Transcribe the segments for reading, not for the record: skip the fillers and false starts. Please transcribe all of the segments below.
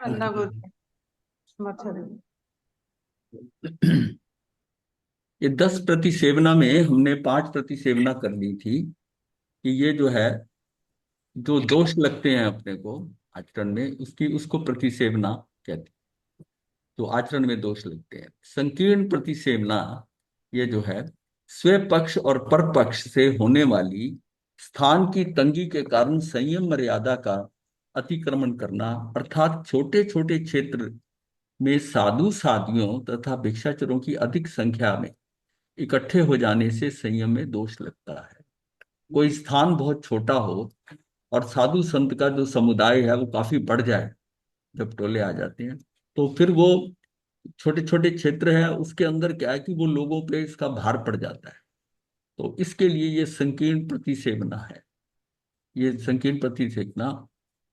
अन्ना को मथुरा। ये 10 प्रतिसेवना में हमने 5 प्रतिसेवना कर ली थी कि ये जो है, जो दोष लगते हैं अपने को आचरण में, उसकी उसको प्रतिसेवना कहते हैं। तो आचरण में दोष लगते हैं। संकीर्ण प्रतिसेवना ये जो है, स्वपक्ष और परपक्ष से होने वाली स्थान की तंगी के कारण संयम मर्यादा का अतिक्रमण करना, अर्थात छोटे छोटे क्षेत्र में साधु साधियों तथा भिक्षाचरों की अधिक संख्या में इकट्ठे हो जाने से संयम में दोष लगता है। कोई स्थान बहुत छोटा हो और साधु संत का जो समुदाय है वो काफी बढ़ जाए, जब टोले आ जाते हैं, तो फिर वो छोटे छोटे क्षेत्र है, उसके अंदर क्या है कि वो लोगों पे इसका भार पड़ जाता है। तो इसके लिए ये संकीर्ण प्रतिसेवना है। ये संकीर्ण प्रतिसेवना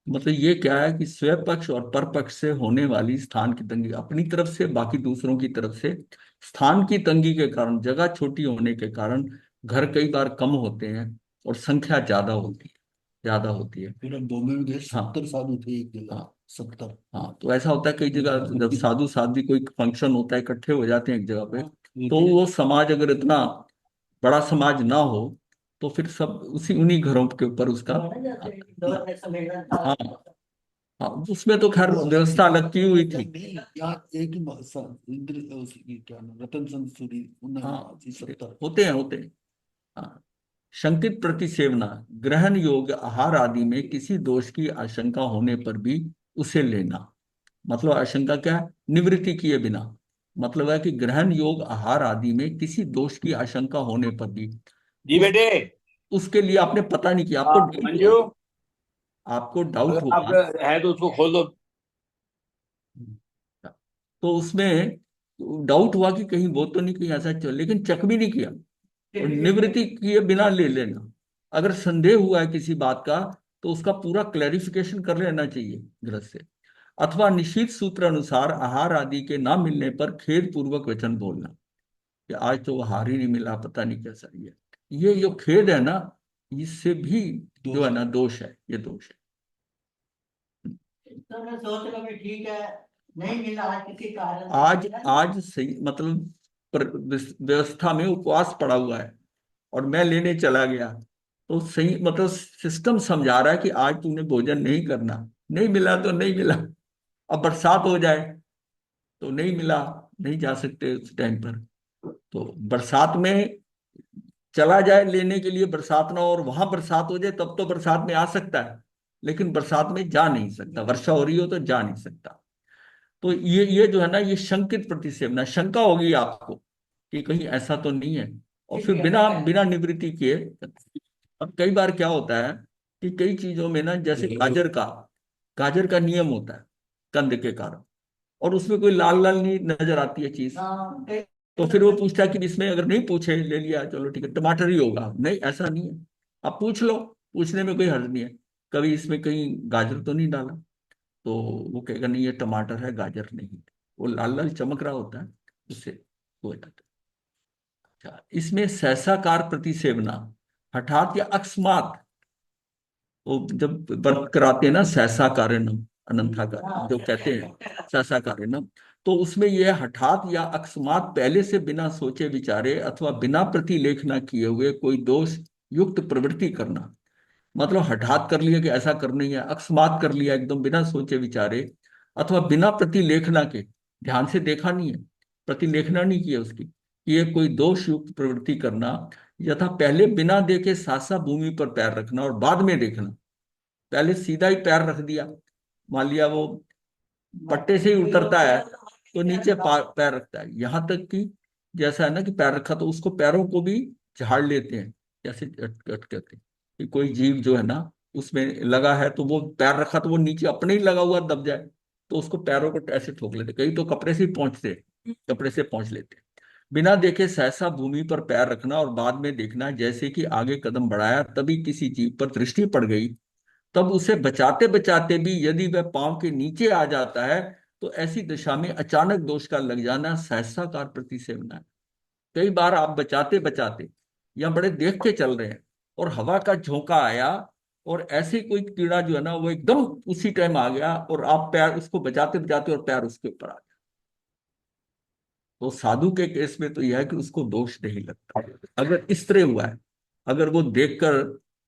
मतलब ये क्या है कि स्वपक्ष और परपक्ष से होने वाली स्थान की तंगी, अपनी तरफ से बाकी दूसरों की तरफ से स्थान की तंगी के कारण, जगह छोटी होने के कारण घर कई बार कम होते हैं और संख्या ज्यादा होती है। फिर हम बॉम्बे में गए, हाँ 70 साधु थे एक जगह। हाँ 70। हाँ। तो ऐसा होता है कई जगह, जब साधु साध्वी कोई फंक्शन होता है, इकट्ठे हो जाते हैं एक जगह पे, तो वो समाज अगर इतना बड़ा समाज ना हो तो फिर सब उसी उन्हीं घरों के ऊपर उसका। हाँ हाँ, उसमें तो खैर व्यवस्था अलग की हुई थी। नहीं, यहाँ एक ही इंद्र क्या नाम, रतन चंद्र सूरी, हाँ 70। होते हैं। हाँ। शंकित प्रतिसेवना, ग्रहण योग्य आहार आदि में किसी दोष की आशंका होने पर भी उसे लेना। मतलब आशंका क्या है? निवृत्ति किए बिना। मतलब है कि ग्रहण योग आहार आदि में किसी दोष की आशंका होने पर भी जी उस बेटे। उसके लिए आपने पता नहीं किया, आपको हाँ डाउट हुआ। मंजू, आपको डाउट अगर हुआ। आपका है तो उसको खोल दो। तो उसमें डाउट हुआ कि कहीं वो तो नहीं, कहीं ऐसा चल, लेकिन चेक भी नहीं किया। और निवृत्ति किए बिना ले लेना। अगर संदेह हुआ है किसी बात का, तो उसका पूरा क्लैरिफिकेशन कर लेना चाहिए गृहस्थ से। अथवा निश्चित सूत्र अनुसार आहार आदि के ना मिलने पर खेद पूर्वक वचन बोलना कि आज तो आहार ही नहीं मिला, पता नहीं कैसा ही है। ये जो खेद है ना, इससे भी जो है दोस्त। ना दोष है, ये दोष तो मैं सोच रहा हूँ कि ठीक है, नहीं मिला आज किसी कारण है। आज से। आज सही मतलब व्यवस्था में उपवास पड़ा हुआ है और मैं लेने चला गया, तो सही मतलब सिस्टम समझा रहा है कि आज तूने भोजन नहीं करना। नहीं मिला तो नहीं मिला। अब बरसात हो जाए तो नहीं मिला, नहीं जा सकते उस टाइम पर। तो बरसात में चला जाए लेने के लिए, बरसात ना हो और वहां बरसात हो जाए, तब तो बरसात में आ सकता है, लेकिन बरसात में जा नहीं सकता, वर्षा हो रही हो तो जा नहीं सकता। तो ये जो है ना, ये शंकित प्रतिसेवना, शंका होगी आपको कि कहीं ऐसा तो नहीं है, और फिर बिना बिना निवृत्ति किए। अब कई बार क्या होता है कि कई चीजों में ना, जैसे गाजर का नियम होता है कंद के कारण, और उसमें कोई लाल लाल नहीं नजर आती है चीज। तो फिर वो पूछता है कि इसमें, अगर नहीं पूछे ले लिया चलो ठीक है, टमाटर ही होगा, नहीं ऐसा नहीं है। आप पूछ लो, पूछने में कोई हर्ज नहीं है। कभी इसमें कहीं गाजर तो नहीं डाला? तो वो कहेगा नहीं ये टमाटर है, गाजर नहीं है। वो लाल लाल चमक रहा होता है, उससे हो जाता है। अच्छा, इसमें सहसाकार प्रतिसेवना, हठात या अकस्मात, वो जब व्रत कराते हैं ना, सहसा कारणम अनंथा का जो कहते हैं, सहसा कारणम, तो उसमें यह हठात या अकस्मात पहले से बिना सोचे विचारे अथवा बिना प्रतिलेखना किए हुए कोई दोष युक्त प्रवृत्ति करना। मतलब हठात कर लिया कि ऐसा करना ही है, अकस्मात कर लिया एकदम बिना सोचे विचारे, अथवा बिना प्रतिलेखना के, ध्यान से देखा नहीं है, प्रतिलेखना नहीं किया उसकी, ये कोई दोष युक्त प्रवृत्ति करना। यथा पहले बिना देखे सासा भूमि पर पैर रखना और बाद में देखना। पहले सीधा ही पैर रख दिया, मान लिया वो पट्टे से ही उतरता है तो नीचे पैर रखता है, यहां तक कि जैसा है ना कि पैर रखा तो उसको पैरों को भी झाड़ लेते हैं, जैसे कट कहते हैं कि कोई जीव जो है ना उसमें लगा है, तो वो पैर रखा तो वो नीचे अपने ही लगा हुआ दब जाए, तो उसको पैरों को ऐसे ठोक लेते, कई तो कपड़े से ही पहुंचते, कपड़े से पहुंच लेते। बिना देखे सहसा भूमि पर पैर रखना और बाद में देखना, जैसे कि आगे कदम बढ़ाया तभी किसी जीव पर दृष्टि पड़ गई, तब उसे बचाते बचाते भी यदि वह पांव के नीचे आ जाता है, तो ऐसी दशा में अचानक दोष का लग जाना सहसाकार प्रतिसेवना है। कई बार आप बचाते बचाते या बड़े देख के चल रहे हैं और हवा का झोंका आया और ऐसे कोई कीड़ा जो है ना वो एकदम उसी टाइम आ गया और आप पैर उसको बचाते बचाते और पैर उसके ऊपर आ गया। तो साधु के केस में तो यह है कि उसको दोष नहीं लगता। अगर इस तरह हुआ है, अगर वो देखकर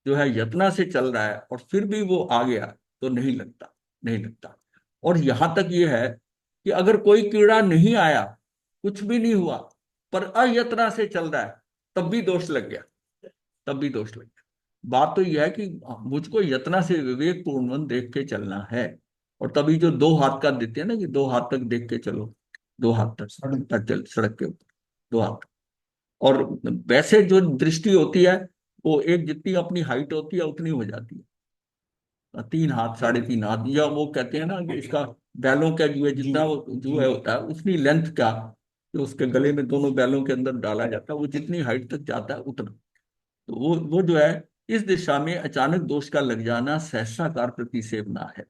जो है यत्ना से चल रहा है और फिर भी वो आ गया, तो नहीं लगता, नहीं लगता। और यहां तक ये है कि अगर कोई कीड़ा नहीं आया, कुछ भी नहीं हुआ, पर अयत्ना से चल रहा है, तब भी दोष लग गया, तब भी दोष लग गया। बात तो यह है कि मुझको यत्ना से विवेक पूर्ण देख के चलना है। और तभी जो दो हाथ का देते हैं ना, कि दो हाथ तक देख के चलो, दो हाथ तक तक चल सड़क के ऊपर, दो हाथ। और वैसे जो दृष्टि होती है वो एक जितनी अपनी हाइट होती है उतनी हो जाती है, 3 हाथ, 3.5 हाथ, या वो कहते हैं ना कि इसका बैलों का जो है, जितना वो जो है होता है उतनी लेंथ का, जो उसके गले में दोनों बैलों के अंदर डाला जाता है, वो जितनी हाइट तक जाता है उतना। तो वो जो है, इस दिशा में अचानक दोष का लग जाना सहस्राकार प्रतिसेवना है।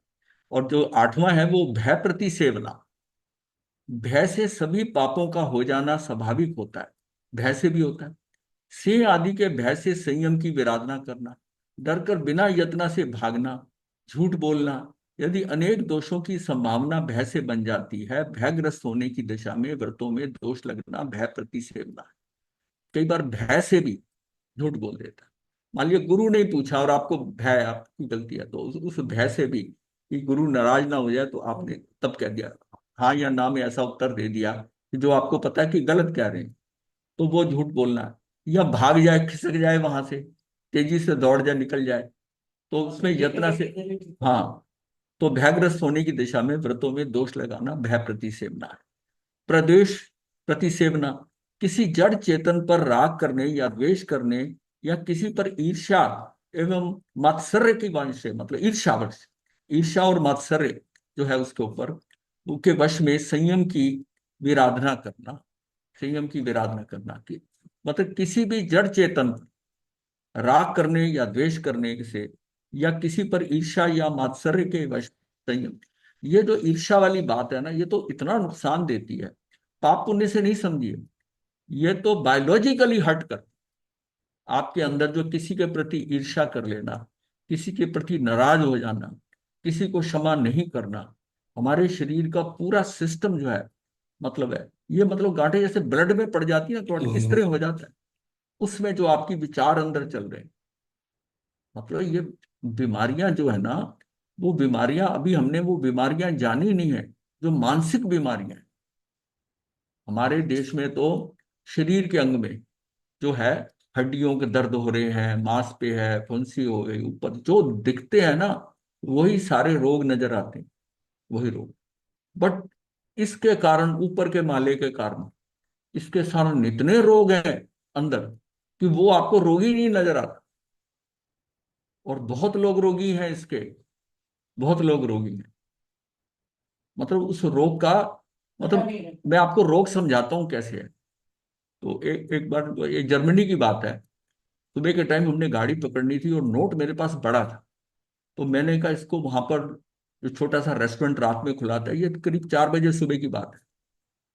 और जो 8वां है वो भय प्रतिसेवना। भय से सभी पापों का हो जाना स्वाभाविक होता है, भय से भी होता है। सिंह आदि के भय से संयम की विराधना करना, डर कर बिना यत्न से भागना, झूठ बोलना, यदि अनेक दोषों की संभावना भय से बन जाती है, भयग्रस्त होने की दिशा में व्रतों में दोष लगना भय प्रतिसेवना है। कई बार भय से भी झूठ बोल देता है। मान लिया गुरु ने पूछा और आपको भय है, आपकी गलती है, तो उस भय से भी कि गुरु नाराज ना हो जाए, तो आपने तब कह दिया हाँ या ना में ऐसा उत्तर दे दिया कि जो आपको पता है कि गलत कह रहे हैं, तो वो झूठ बोलना है। या भाग जाए, खिसक जाए वहां से, तेजी से दौड़ जाए, निकल जाए, तो उसमें यत्न से, हाँ, तो भयग्रस्त होने की दिशा में व्रतों में दोष लगाना भय प्रतिसेवना है। प्रद्वेष प्रतिसेवना, किसी जड़ चेतन पर राग करने या द्वेष करने या किसी पर ईर्ष्या एवं मात्सर्य की वंश से, मतलब ईर्ष्यावश, ईर्ष्या और मात्सर्य जो है उसके ऊपर, उसके वश में संयम की विराधना करना, संयम की विराधना करना की, मतलब किसी भी जड़ चेतन पर राग करने या द्वेष करने से या किसी पर ईर्ष्या या मात्सर्य के वश संयम। ये जो ईर्ष्या वाली बात है ना, ये तो इतना नुकसान देती है। पाप पुण्य से नहीं समझिए, ये तो बायोलॉजिकली हट कर आपके अंदर जो किसी के प्रति ईर्ष्या कर लेना, किसी के प्रति नाराज हो जाना, किसी को क्षमा नहीं करना, हमारे शरीर का पूरा सिस्टम जो है, मतलब है ये, मतलब गांठें जैसे ब्लड में पड़ जाती है ना, तो इस तरह हो जाता है। उसमें जो आपकी विचार अंदर चल रहे हैं, मतलब ये बीमारियां जो है ना, वो बीमारियां अभी हमने वो बीमारियां जानी नहीं है, जो मानसिक बीमारियां हैं। हमारे देश में तो शरीर के अंग में जो है, हड्डियों के दर्द हो रहे हैं, मांस पे है, फुंसी हो गई, ऊपर जो दिखते हैं ना, वही सारे रोग नजर आते हैं, वही रोग। बट इसके कारण, ऊपर के माले के कारण, इसके कारण इतने रोग हैं अंदर कि वो आपको रोगी नहीं नजर आता। और बहुत लोग रोगी हैं इसके, बहुत लोग रोगी हैं। मतलब उस रोग का, मतलब मैं आपको रोग समझाता हूँ कैसे है। तो एक बार, ये जर्मनी की बात है। सुबह के टाइम हमने गाड़ी पकड़नी थी और नोट मेरे पास बड़ा था। तो मैंने कहा इसको वहां पर, जो छोटा सा रेस्टोरेंट रात में खुला था, ये करीब 4 बजे सुबह की बात है,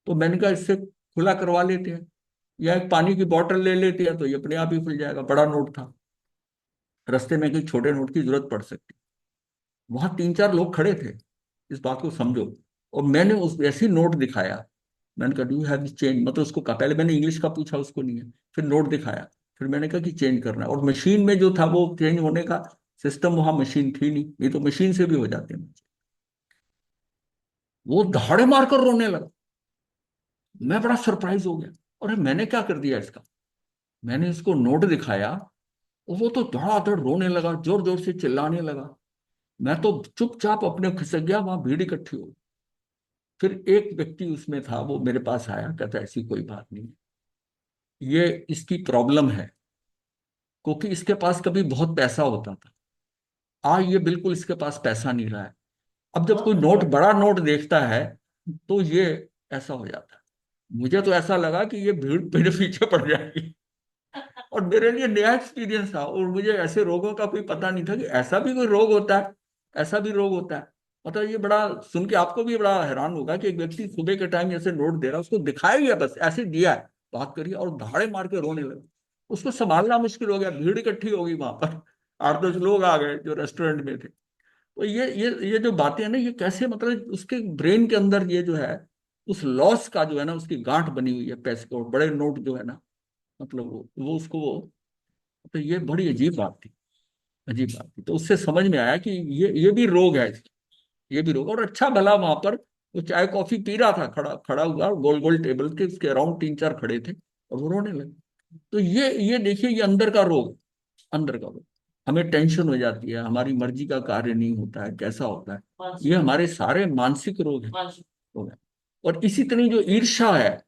तो मैंने कहा इससे खुला करवा लेते हैं, या एक पानी की बोतल ले लेते हैं, तो ये अपने आप ही खुल जाएगा। बड़ा नोट था, रास्ते में कोई छोटे नोट की जरूरत पड़ सकती। वहां 3-4 लोग खड़े थे, इस बात को समझो। और मैंने उस ऐसी नोट दिखाया, मैंने कहा डू यू हैव चेंज, मतलब उसको कहा, पहले मैंने इंग्लिश का पूछा, उसको नहीं है, फिर नोट दिखाया, फिर मैंने कहा कि चेंज करना है। और मशीन में जो था वो चेंज होने का सिस्टम, वहां मशीन थी नहीं, नहीं तो मशीन से भी हो जाते हैं। वो दहाड़े मारकर रोने लगा। मैं बड़ा सरप्राइज हो गया, अरे मैंने क्या कर दिया इसका। मैंने इसको नोट दिखाया और वो तो धड़ाधड़ रोने लगा, जोर जोर से चिल्लाने लगा। मैं तो चुपचाप अपने खिसक गया, वहां भीड़ इकट्ठी हो गई। फिर एक व्यक्ति उसमें था, वो मेरे पास आया, कहता ऐसी कोई बात नहीं, ये इसकी प्रॉब्लम है, क्योंकि इसके पास कभी बहुत पैसा होता था, आज ये बिल्कुल इसके पास पैसा नहीं रहा है। अब जब कोई नोट, बड़ा नोट देखता है, तो ये ऐसा हो जाता है। मुझे तो ऐसा लगा कि ये भीड़ मेरे पीछे पड़ जाएगी। और मेरे लिए नया एक्सपीरियंस था, और मुझे ऐसे रोगों का कोई पता नहीं था कि ऐसा भी कोई रोग होता है, ऐसा भी रोग होता है। मतलब ये बड़ा सुन के आपको भी बड़ा हैरान होगा कि एक व्यक्ति सुबह के टाइम ऐसे नोट दे रहा है, उसको दिखाया गया, बस ऐसे दिया है, बात करिए, और धाड़े मार के रोने लगा। उसको संभालना मुश्किल हो गया, भीड़ इकट्ठी हो गई वहां पर। 8-10 लोग आ गए जो रेस्टोरेंट में थे। तो ये जो बातें हैं ना, ये कैसे मतलब उसके ब्रेन के अंदर ये जो है उस लॉस का जो है ना उसकी गांठ बनी हुई है पैसे को, बड़े नोट जो है ना, मतलब वो उसको वो, तो ये बड़ी अजीब बात थी, अजीब बात थी। तो उससे समझ में आया कि ये भी रोग है, ये भी रोग। और अच्छा भला वहां पर वो चाय कॉफी पी रहा था, खड़ा खड़ा हुआ गोल गोल टेबल के, उसके अराउंड 3-4 खड़े थे और वो रोने लगे। तो ये देखिए, ये अंदर का रोग, अंदर का रोग। हमें टेंशन हो जाती है, हमारी मर्जी का कार्य नहीं होता है, कैसा होता है, ये हमारे सारे मानसिक रोग हैं, रोग हैं। और इसी तरह जो ईर्ष्या है,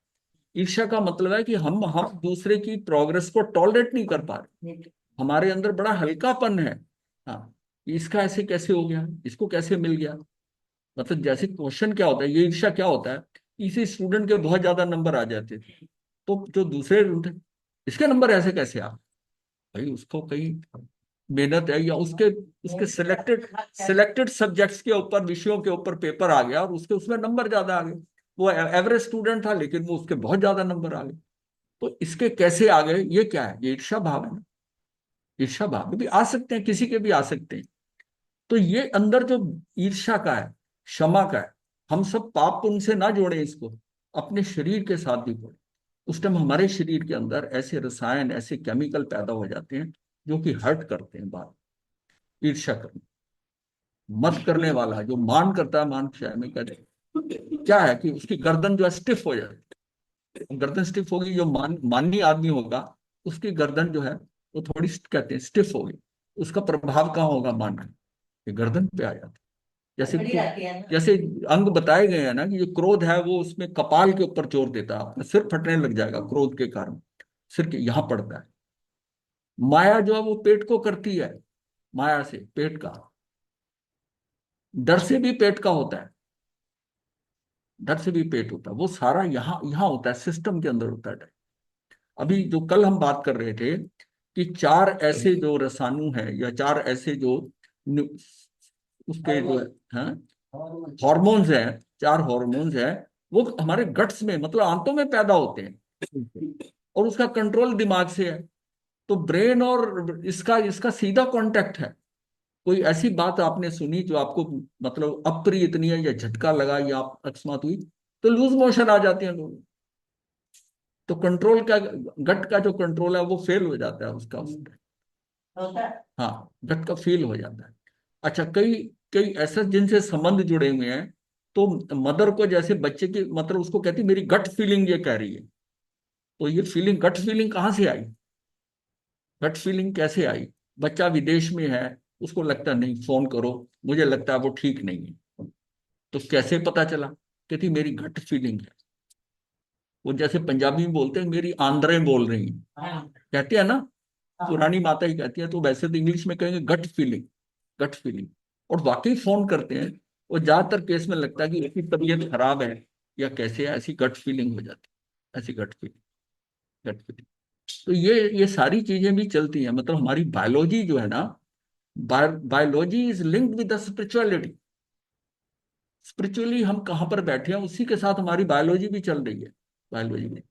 ईर्ष्या का मतलब है कि हम दूसरे की प्रोग्रेस को टॉलरेट नहीं कर पा रहे, हमारे अंदर बड़ा हल्कापन है। हाँ, इसका ऐसे कैसे हो गया, इसको कैसे मिल गया। मतलब जैसे क्वेश्चन क्या होता है, ये ईर्ष्या क्या होता है, इसी स्टूडेंट के बहुत ज्यादा नंबर आ जाते थे, तो जो दूसरे थे, इसके नंबर ऐसे कैसे आ, भाई उसको कहीं मेहनत है, या उसके उसके सिलेक्टेड सिलेक्टेड सब्जेक्ट्स के ऊपर, विषयों के ऊपर पेपर आ गया और उसके उसमें नंबर ज्यादा आ गए। वो एवरेज स्टूडेंट था लेकिन वो उसके बहुत ज्यादा नंबर आ गए। तो इसके कैसे आ गए, ये क्या है, ये ईर्ष्या भाव है ना। ईर्ष्या भाव भी आ सकते हैं, किसी के भी आ सकते हैं। तो ये अंदर जो ईर्ष्या का है, क्षमा का है, हम सब पाप पुण्य से ना जोड़े इसको, अपने शरीर के साथ भी जोड़े। उस टाइम हमारे शरीर के अंदर ऐसे रसायन, ऐसे केमिकल पैदा हो जाते हैं जो कि हर्ट करते हैं बात। ईर्ष्या करने, मत करने वाला जो मान करता है, मान क्षय में करे, क्या है कि उसकी गर्दन जो है स्टिफ हो जाती है। गर्दन स्टिफ होगी, जो माननीय आदमी होगा उसकी गर्दन जो है वो थोड़ी कहते हैं स्टिफ होगी। उसका प्रभाव कहाँ होगा, मान में, ये गर्दन पे आ जाता है। जैसे जैसे अंग बताए गए हैं ना कि जो क्रोध है वो उसमें कपाल के ऊपर जोर देता है, आपका सिर फटने लग जाएगा क्रोध के कारण, सिर के यहाँ पड़ता है। माया जो है वो पेट को करती है, माया से पेट का, डर से भी पेट का होता है, डर से भी पेट होता है, वो सारा यहाँ यहाँ होता है, सिस्टम के अंदर होता है। अभी जो कल हम बात कर रहे थे कि 4 ऐसे जो रसायनु हैं, या 4 ऐसे जो नु- उसके जो है हॉर्मोन्स हैं, 4 हॉर्मोन्स हैं, वो हमारे गट्स में, मतलब आंतों में पैदा होते हैं, और उसका कंट्रोल दिमाग से है। तो ब्रेन और इसका इसका सीधा कांटेक्ट है। कोई ऐसी बात आपने सुनी जो आपको मतलब अप्रिय इतनी है, या झटका लगा, या आप अकस्मात हुई, तो लूज मोशन आ जाते हैं लोग। तो कंट्रोल का, गट का जो कंट्रोल है वो फेल हो जाता है उसका, होता है। हाँ, गट का फेल हो जाता है। अच्छा, कई कई ऐसे जिनसे संबंध जुड़े हुए हैं, तो मदर को जैसे बच्चे की, मतलब उसको कहती मेरी गट फीलिंग ये कह रही है। तो ये फीलिंग, गट फीलिंग कहाँ से आई, गट फीलिंग कैसे आई। बच्चा विदेश में है, उसको लगता नहीं, फोन करो, मुझे लगता है वो ठीक नहीं है। तो कैसे पता चला, कहती मेरी गट फीलिंग है। वो जैसे पंजाबी में बोलते हैं मेरी आंद्रें बोल रही हैं, कहते हैं ना, पुरानी माता ही कहती है। तो वैसे तो इंग्लिश में कहेंगे गट फीलिंग, गट फीलिंग। और वाकई फोन करते हैं, और ज्यादातर केस में लगता है कि उसकी तबीयत खराब है या कैसे है, ऐसी गट फीलिंग हो जाती है, ऐसी गट फीलिंग, गट फीलिंग। तो ये सारी चीजें भी चलती हैं, मतलब हमारी बायोलॉजी जो है ना, biology is linked with the spirituality. Spiritually हम कहाँ पर बैठे हैं उसी के साथ हमारी बायोलॉजी भी चल रही है। बायोलॉजी में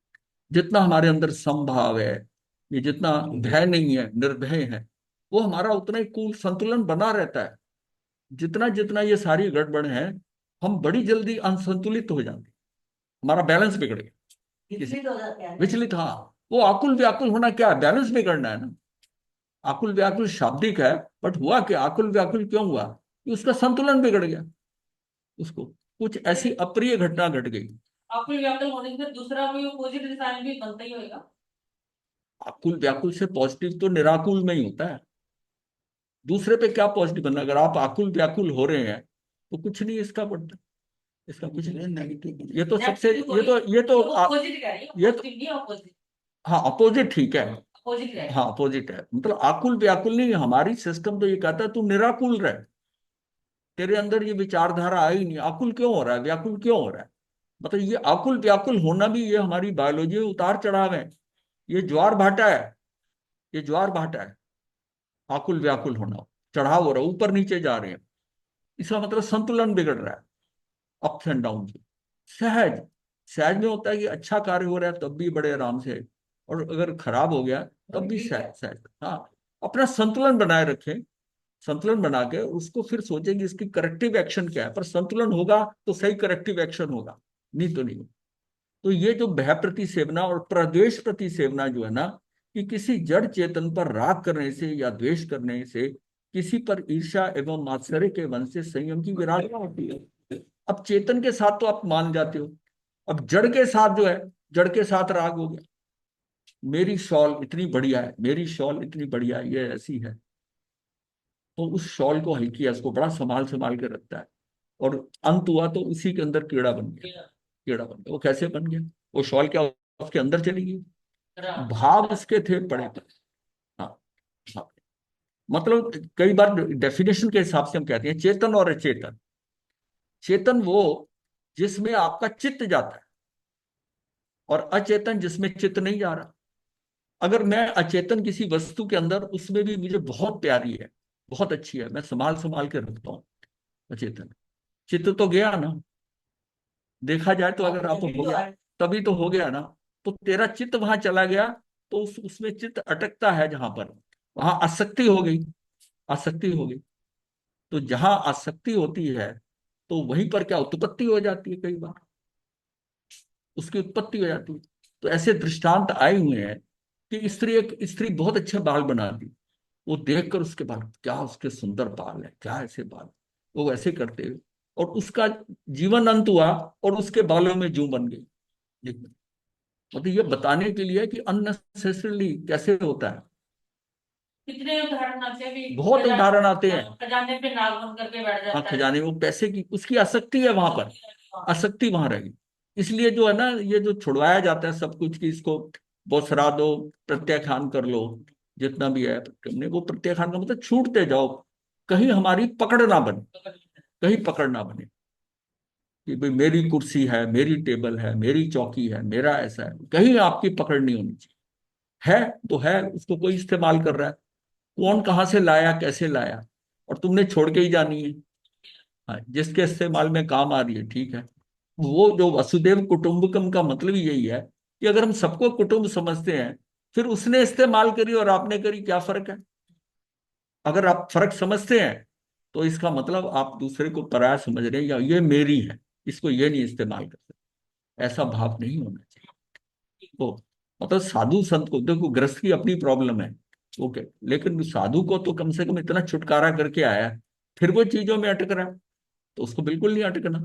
जितना हमारे अंदर समभाव है, ये जितना भय नहीं है, निर्भय है, वो हमारा उतना ही कूल संतुलन बना रहता है। जितना जितना ये सारी गड़बड़ है, हम बड़ी जल्दी असंतुलित हो जाते हैं, हमारा बैलेंस बिगड़ गया, विचलित हो जाते हैं, विचलित। हाँ, वो आकुल व्याकुल होना क्या है, बैलेंस बिगड़ना है ना। आकुल व्याकुल शाब्दिक है, बट हुआ क्या, आकुल व्याकुल क्यों हुआ, कि उसका संतुलन बिगड़ गया, उसको कुछ ऐसी अप्रिय घटना घट गई। आकुल व्याकुल होने से दूसरा कोई अपोजिट इंसान भी बनता ही होगा। आकुल व्याकुल से पॉजिटिव तो निराकुल में ही होता है, दूसरे पे क्या पॉजिटिव बनना। अगर आप आकुल व्याकुल हो रहे हैं तो कुछ नहीं इसका पड़ता, इसका कुछ नहीं, नेगेटिव। ये तो सबसे, ये तो हाँ अपोजिट, ठीक है, हाँ अपोजिट है। मतलब आकुल व्याकुल नहीं, हमारी सिस्टम तो ये कहता है तू निराकुल रहे, तेरे अंदर ये विचारधारा आई नहीं, आकुल क्यों हो रहा है, व्याकुल क्यों हो रहा है। मतलब ये आकुल व्याकुल होना भी, ये हमारी बायोलॉजी में उतार चढ़ाव है, ये ज्वार भाटा है, ये ज्वार भाटा है। आकुल व्याकुल होना, चढ़ाव हो रहा है, ऊपर नीचे जा रहे हैं, इसका मतलब संतुलन बिगड़ रहा है, अप्स एंड डाउन। सहज, सहज में होता है कि अच्छा कार्य हो रहा है तब भी बड़े आराम से, और अगर खराब हो गया तब भी सहज सहज। हाँ, अपना संतुलन बनाए रखें, संतुलन बना के उसको फिर सोचेंगे इसकी करेक्टिव एक्शन क्या है, पर संतुलन होगा तो सही करेक्टिव एक्शन होगा, नहीं तो नहीं। तो ये जो भय प्रति सेवना और प्रद्वेष प्रति सेवना जो है ना, कि किसी जड़ चेतन पर राग करने से या द्वेष करने से, किसी पर ईर्ष्या एवं मात्सर्य के वंश से संयम की विराधना होती है। अब चेतन के साथ तो आप मान जाते हो, अब जड़ के साथ जो है, जड़ के साथ राग हो गया। मेरी शॉल इतनी बढ़िया है, मेरी शॉल इतनी बढ़िया है, ये ऐसी है, तो उस शॉल को हल्की है, उसको बड़ा संभाल संभाल के रखता है, और अंत हुआ तो उसी के अंदर कीड़ा बन गया। कीड़ा बन गया, वो कैसे बन गया? वो शॉल क्या उसके अंदर चली गई? भाव उसके थे पड़े थे। हाँ, हाँ। मतलब कई बार डेफिनेशन के हिसाब से हम कहते हैं चेतन और अचेतन। चेतन वो जिसमें आपका चित्त जाता है, और अचेतन जिसमें चित्त नहीं जा रहा। अगर मैं अचेतन किसी वस्तु के अंदर, उसमें भी मुझे बहुत प्यारी है, बहुत अच्छी है, मैं संभाल संभाल के रखता हूँ, अचेतन। चित्त तो गया ना, देखा जाए तो अगर आप हो गया तभी तो हो गया ना। तो तेरा चित्त वहां चला गया, तो उसमें चित्त अटकता है जहां पर, वहां आसक्ति हो गई, आसक्ति हो गई। तो जहां आसक्ति होती है, तो वहीं पर क्या उत्पत्ति हो जाती है, कई बार उसकी उत्पत्ति हो जाती है। तो ऐसे दृष्टांत आए हुए हैं कि एक स्त्री बहुत अच्छे बाल बनाती, वो देखकर उसके बाल, क्या उसके सुंदर बाल है, क्या ऐसे बाल, वो ऐसे करते हुए, और उसका जीवन अंत हुआ, और उसके बालों में जूं बन गई। मतलब ये बताने के लिए कि अननेसेसरली कैसे होता है। कितने उदाहरण आते हैं भी, बहुत उदाहरण आते हैं। खजाने पे नाग बन करके बैठ हाँ, जाता है। खजाने में वो पैसे की उसकी आसक्ति है वहां पर, आसक्ति वहां रहेगी। इसलिए जो है ना, ये जो छुड़वाया जाता है सब कुछ, कि इसको बोसरा दो, प्रत्याख्यान कर लो, जितना भी है हमने, वो प्रत्याख्यान का मतलब छूटते जाओ, कहीं हमारी पकड़ ना बने, कहीं पकड़ ना बने, कि भाई मेरी कुर्सी है, मेरी टेबल है, मेरी चौकी है, मेरा ऐसा है, कहीं आपकी पकड़ नहीं होनी चाहिए। है तो है, उसको कोई इस्तेमाल कर रहा है, कौन कहाँ से लाया, कैसे लाया, और तुमने छोड़ के ही जानी है। हाँ, जिसके इस्तेमाल में काम आ रही है, ठीक है। वो जो वसुदेव कुटुंबकम का मतलब ही यही है, कि अगर हम सबको कुटुंब समझते हैं, फिर उसने इस्तेमाल करी और आपने करी, क्या फर्क है? अगर आप फर्क समझते हैं, तो इसका मतलब आप दूसरे को पराया समझ रहे हैं, या ये मेरी है, इसको ये नहीं इस्तेमाल कर सकते। ऐसा भाव नहीं होना चाहिए। तो मतलब साधु संत को देखो, गृहस्थ की अपनी प्रॉब्लम है, ओके, लेकिन साधु को तो कम से कम इतना छुटकारा करके आया है, फिर वो चीजों में अटक रहा है, तो उसको बिल्कुल नहीं अटकना।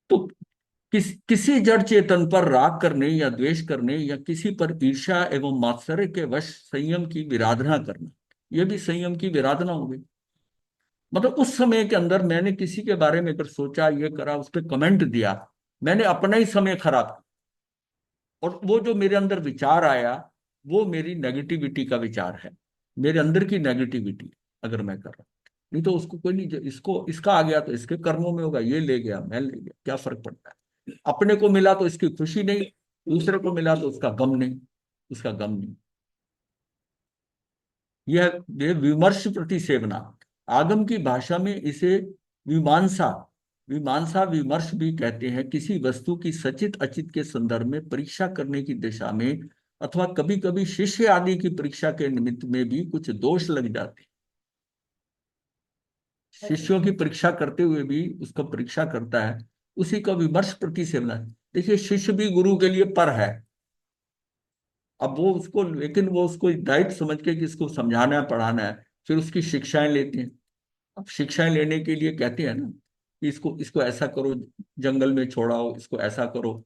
तो किसी जड़ चेतन पर राग करने या द्वेष करने, या किसी पर ईर्ष्या एवं मात्सर्य के वश संयम की विराधना करना, यह भी संयम की विराधना हो गई। मतलब उस समय के अंदर मैंने किसी के बारे में अगर सोचा, ये करा, उस पर कमेंट दिया, मैंने अपना ही समय खराब किया, और वो जो मेरे अंदर विचार आया, वो मेरी नेगेटिविटी का विचार है, मेरे अंदर की नेगेटिविटी, अगर मैं कर रहा, नहीं तो उसको कोई नहीं, जो इसको इसका आ गया तो इसके कर्मों में होगा, ये ले गया, मैं ले गया, क्या फर्क पड़ता है? अपने को मिला तो इसकी खुशी नहीं, दूसरे को मिला तो उसका गम नहीं, उसका गम नहीं। यह विमर्श प्रति सेवना, आगम की भाषा में इसे विमांसा, विमांसा विमर्श भी कहते हैं। किसी वस्तु की सचित अचित के संदर्भ में परीक्षा करने की दिशा में, अथवा कभी कभी शिष्य आदि की परीक्षा के निमित्त में भी कुछ दोष लग जाते हैं। शिष्यों की परीक्षा करते हुए भी उसका परीक्षा करता है, उसी का विमर्श प्रति सेवना। देखिए, शिष्य भी गुरु के लिए पर है, अब वो उसको, लेकिन वो उसको डाइट समझ के कि इसको समझाना है, पढ़ाना है, फिर उसकी शिक्षाएं लेते हैं। अब शिक्षाएं लेने के लिए कहते हैं ना, कि इसको इसको ऐसा करो, जंगल में छोड़ाओ, इसको ऐसा करो,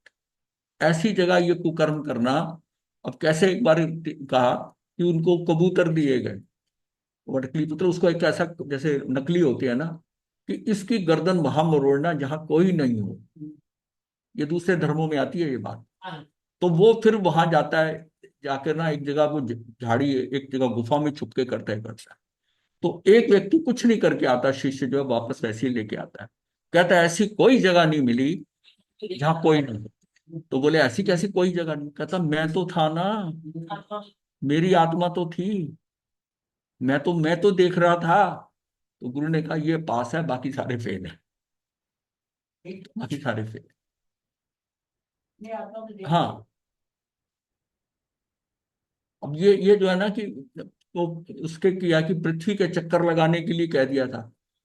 ऐसी जगह ये कुकर्म करना। अब कैसे, एक बार कहा कि उनको कबूतर दिए गए, वटकली पुत्र, उसको एक ऐसा, जैसे नकली होती है ना, कि इसकी गर्दन वहां मरोड़ना जहां कोई नहीं हो। ये दूसरे धर्मों में आती है ये बात। तो वो फिर वहां जाता है, जाकर ना एक जगह वो झाड़ी, एक जगह गुफा में छुप के करता है। तो एक व्यक्ति कुछ नहीं करके आता, शिष्य जो है वापस वैसे ही लेके आता है, कहता है ऐसी कोई जगह नहीं मिली जहां कोई नहीं हो। तो बोले ऐसी कैसी कोई जगह नहीं? कहता मैं तो था ना, मेरी आत्मा तो थी, मैं तो देख रहा था। तो गुरु ने कहा ये पास है, बाकी सारे फेल है, बाकी सारे फेल। हाँ, अब ये जो है ना, कि तो उसके किया कि पृथ्वी के चक्कर लगाने के लिए कह दिया था।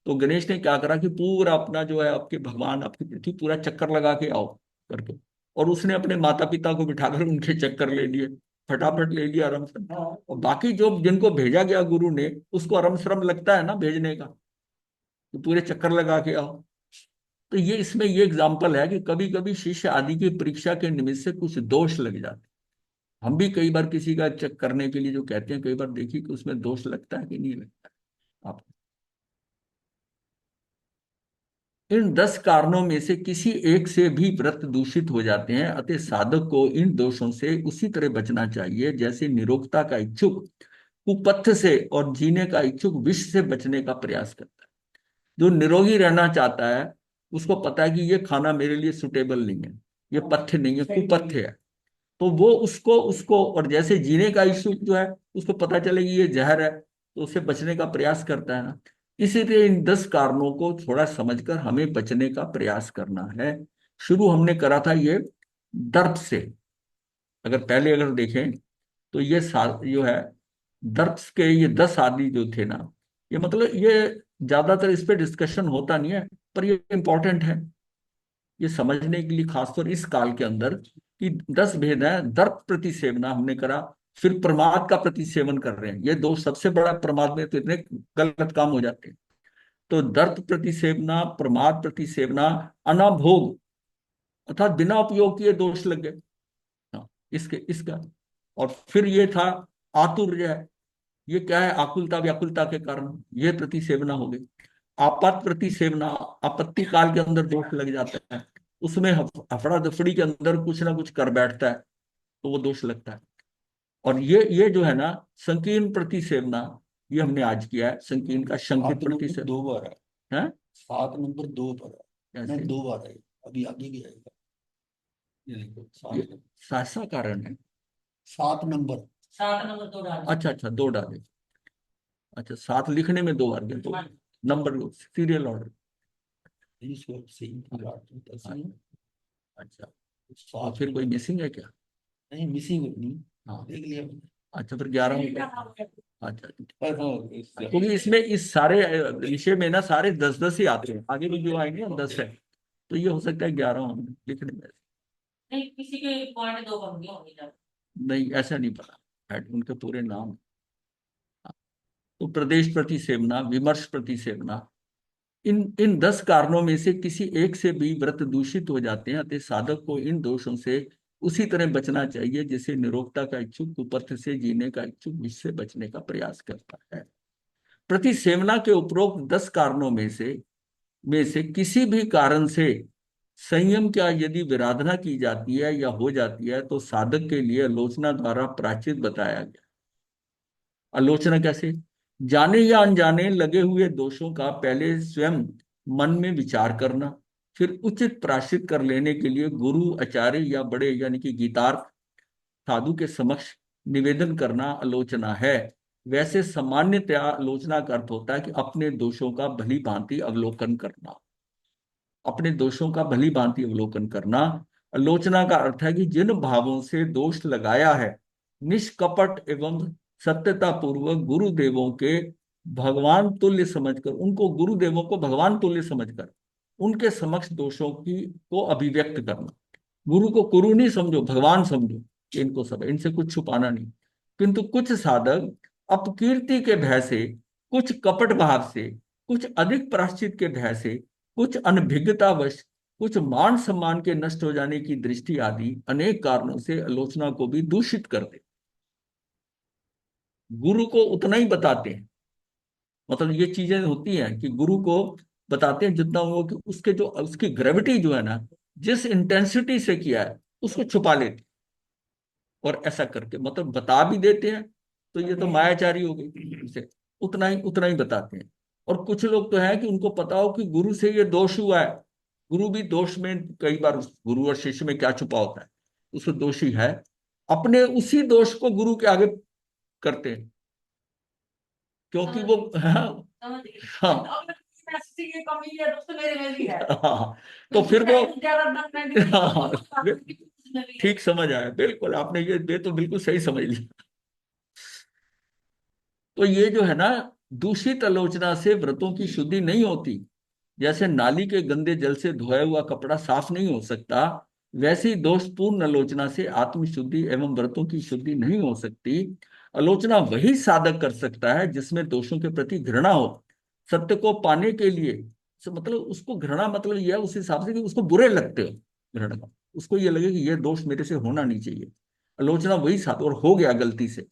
तो गणेश ने क्या करा कि पूरा अपना जो है आपके भगवान आपकी पृथ्वी पूरा चक्कर लगा के आओ करके, और उसने अपने माता पिता को बिठाकर उनके चक्कर ले लिए, फटाफट ले लिया आराम से। और बाकी जो जिनको भेजा गया गुरु ने, उसको आराम शर्म लगता है ना भेजने का, तो पूरे चक्कर लगा के आओ। तो ये इसमें ये एग्जाम्पल है कि कभी कभी शिष्य आदि की परीक्षा के निमित्त से कुछ दोष लग जाते हैं। हम भी कई बार किसी का चेक करने के लिए जो कहते हैं, कई बार देखिए कि उसमें दोष लगता है कि नहीं लगता है आप। इन 10 कारणों में से किसी एक से भी व्रत दूषित हो जाते हैं, अतः साधक को इन दोषों से उसी तरह बचना चाहिए जैसे निरोगता का इच्छुक कुपथ से और जीने का इच्छुक विष से बचने का प्रयास करता है। जो निरोगी रहना चाहता है उसको पता है कि ये खाना मेरे लिए सुटेबल नहीं है, ये पथ्य नहीं है, कुपथ्य है। तो वो उसको उसको और जैसे जीने का इच्छुक जो है उसको पता चले कि ये जहर है, तो उससे बचने का प्रयास करता है ना। इसीलिए इन 10 कारणों को थोड़ा समझकर हमें बचने का प्रयास करना है। शुरू हमने करा था ये दर्प से। अगर पहले अगर देखें तो ये जो है दर्प के ये 10 आदि जो थे ना, ये मतलब ये ज्यादातर इस पे डिस्कशन होता नहीं है, पर ये इंपॉर्टेंट है ये समझने के लिए, खासतौर इस काल के अंदर कि 10 भेद है। दर्प प्रति सेवना हमने करा, फिर प्रमाद का प्रति सेवन कर रहे हैं, ये दो सबसे बड़ा प्रमाद में तो इतने गलत काम हो जाते हैं। तो दर्प प्रति सेवना, प्रमाद प्रति सेवना, अनाभोग अर्थात बिना उपयोग किए दोष लग गए। हाँ, इसके इसका। और फिर ये था आतुर्य है, ये क्या है, आकुलता व्याकुलता के कारण ये प्रति सेवना हो गई। आपात प्रति सेवना, आपत्ति काल के अंदर दोष लग जाता है, उसमें हफड़ा दफड़ी के अंदर कुछ ना कुछ कर बैठता है तो वो दोष लगता है। और ये जो है ना संकीर्ण प्रति सेवना, ये हमने आज किया है, संकीर्ण का शंकित 7 प्रति नंबर सेवना 2 बार है। है। 7 नंबर 2 पर है, ऐसे नहीं 2 बार है, अभी आगे भी आएगा। ये देखो ये 7 सासा कारण है। 7 नंबर। 7 नंबर 2 डाल। अच्छा अच्छा, 2 डाले। अच्छा, 7 लिखने में 2 बार गए तो हाँ। Number serial order. इसको सही पूरा अच्छा अच्छा, तो 7 फिर कोई मिसिंग है क्या? नहीं, मिसिंग नहीं। हाँ, देख लिया। अच्छा फिर 11 हो गया। अच्छा, हाँ, क्योंकि इसमें इस सारे विषय में ना सारे 10-10 ही आते हैं, आगे भी जो आएंगे ना 10 है, तो ये हो सकता है 11 होंगे लिखने में। नहीं, किसी के पॉइंट 2 होंगे ज्यादा। नहीं ऐसा नहीं पता, उनके पूरे नाम। तो प्रदेश प्रति सेवना, विमर्श प्रति सेवना, इन इन 10 कारणों में से किसी एक से भी व्रत दूषित हो जाते हैं, अतः साधक को इन दोषों से उसी तरह बचना चाहिए जैसे निरोगता का इच्छुक कुपथ से जीने का इच्छुक विष से बचने का प्रयास करता है। प्रति सेवना के उपरोक्त 10 कारणों में से किसी भी कारण से संयम क्या यदि विराधना की जाती है या हो जाती है तो साधक के लिए आलोचना द्वारा प्रायश्चित बताया गया। आलोचना कैसे? जाने या अनजाने लगे हुए दोषों का पहले स्वयं मन में विचार करना, फिर उचित प्रायश्चित कर लेने के लिए गुरु आचार्य या बड़े यानी कि गीतार्थ साधु के समक्ष निवेदन करना आलोचना है। वैसे सामान्यतया आलोचना का अर्थ होता है कि अपने दोषों का भली भांति अवलोकन करना, अपने दोषों का भली भांति अवलोकन करना। आलोचना का अर्थ है कि जिन भावों से दोष लगाया है निष्कपट एवं सत्यता पूर्वक गुरुदेवों के भगवान तुल्य समझकर, उनको गुरुदेवों को भगवान तुल्य समझकर उनके समक्ष दोषों की को अभिव्यक्त करना। गुरु को गुरु नहीं समझो, भगवान समझो, इनको सब इनसे कुछ छुपाना नहीं। किंतु कुछ साधक अपकीर्ति के भय से, कुछ कपट भाव से, कुछ अधिक प्रायश्चित के भय से, कुछ अनभिज्ञतावश, कुछ मान सम्मान के नष्ट हो जाने की दृष्टि आदि अनेक कारणों से आलोचना को भी दूषित कर दे। गुरु को उतना ही बताते हैं, मतलब ये चीजें होती हैं कि गुरु को बताते हैं जितना वो कि उसके जो उसकी ग्रेविटी जो है ना, जिस इंटेंसिटी से किया है उसको छुपा लेते, और ऐसा करके मतलब बता भी देते हैं, तो ये तो मायाचारी हो गई उसे, उतना ही बताते हैं। और कुछ लोग तो हैं कि उनको पता हो कि गुरु से ये दोष हुआ है, गुरु भी दोष में कई बार गुरु और शिष्य में क्या छुपा होता है, उसको दोषी है, अपने उसी दोष को गुरु के आगे करते हैं क्योंकि वो हाँ समझ गई। हाँ अगर किसी में ऐसी ये कमी है तो मेरे में भी है। हाँ, तो फिर वो ज्यादा दम में भी हाँ उसमें भी है। ठीक समझ आया, बिल्कुल आपने ये तो बिल्कुल सही समझ लिया। तो ये जो है ना, दूषित आलोचना से व्रतों की शुद्धि नहीं होती। जैसे नाली के गंदे जल से धोया हुआ कपड़ा साफ नहीं हो सकता, वैसे ही दोषपूर्ण आलोचना से आत्मशुद्धि एवं व्रतों की शुद्धि नहीं हो सकती। आलोचना वही साधक कर सकता है जिसमें दोषों के प्रति घृणा हो। सत्य को पाने के लिए मतलब उसको घृणा मतलब यह है उस हिसाब से कि उसको बुरे लगते हो, घृणा, उसको ये लगे कि यह दोष मेरे से होना नहीं चाहिए। आलोचना वही साधक, और हो गया गलती से,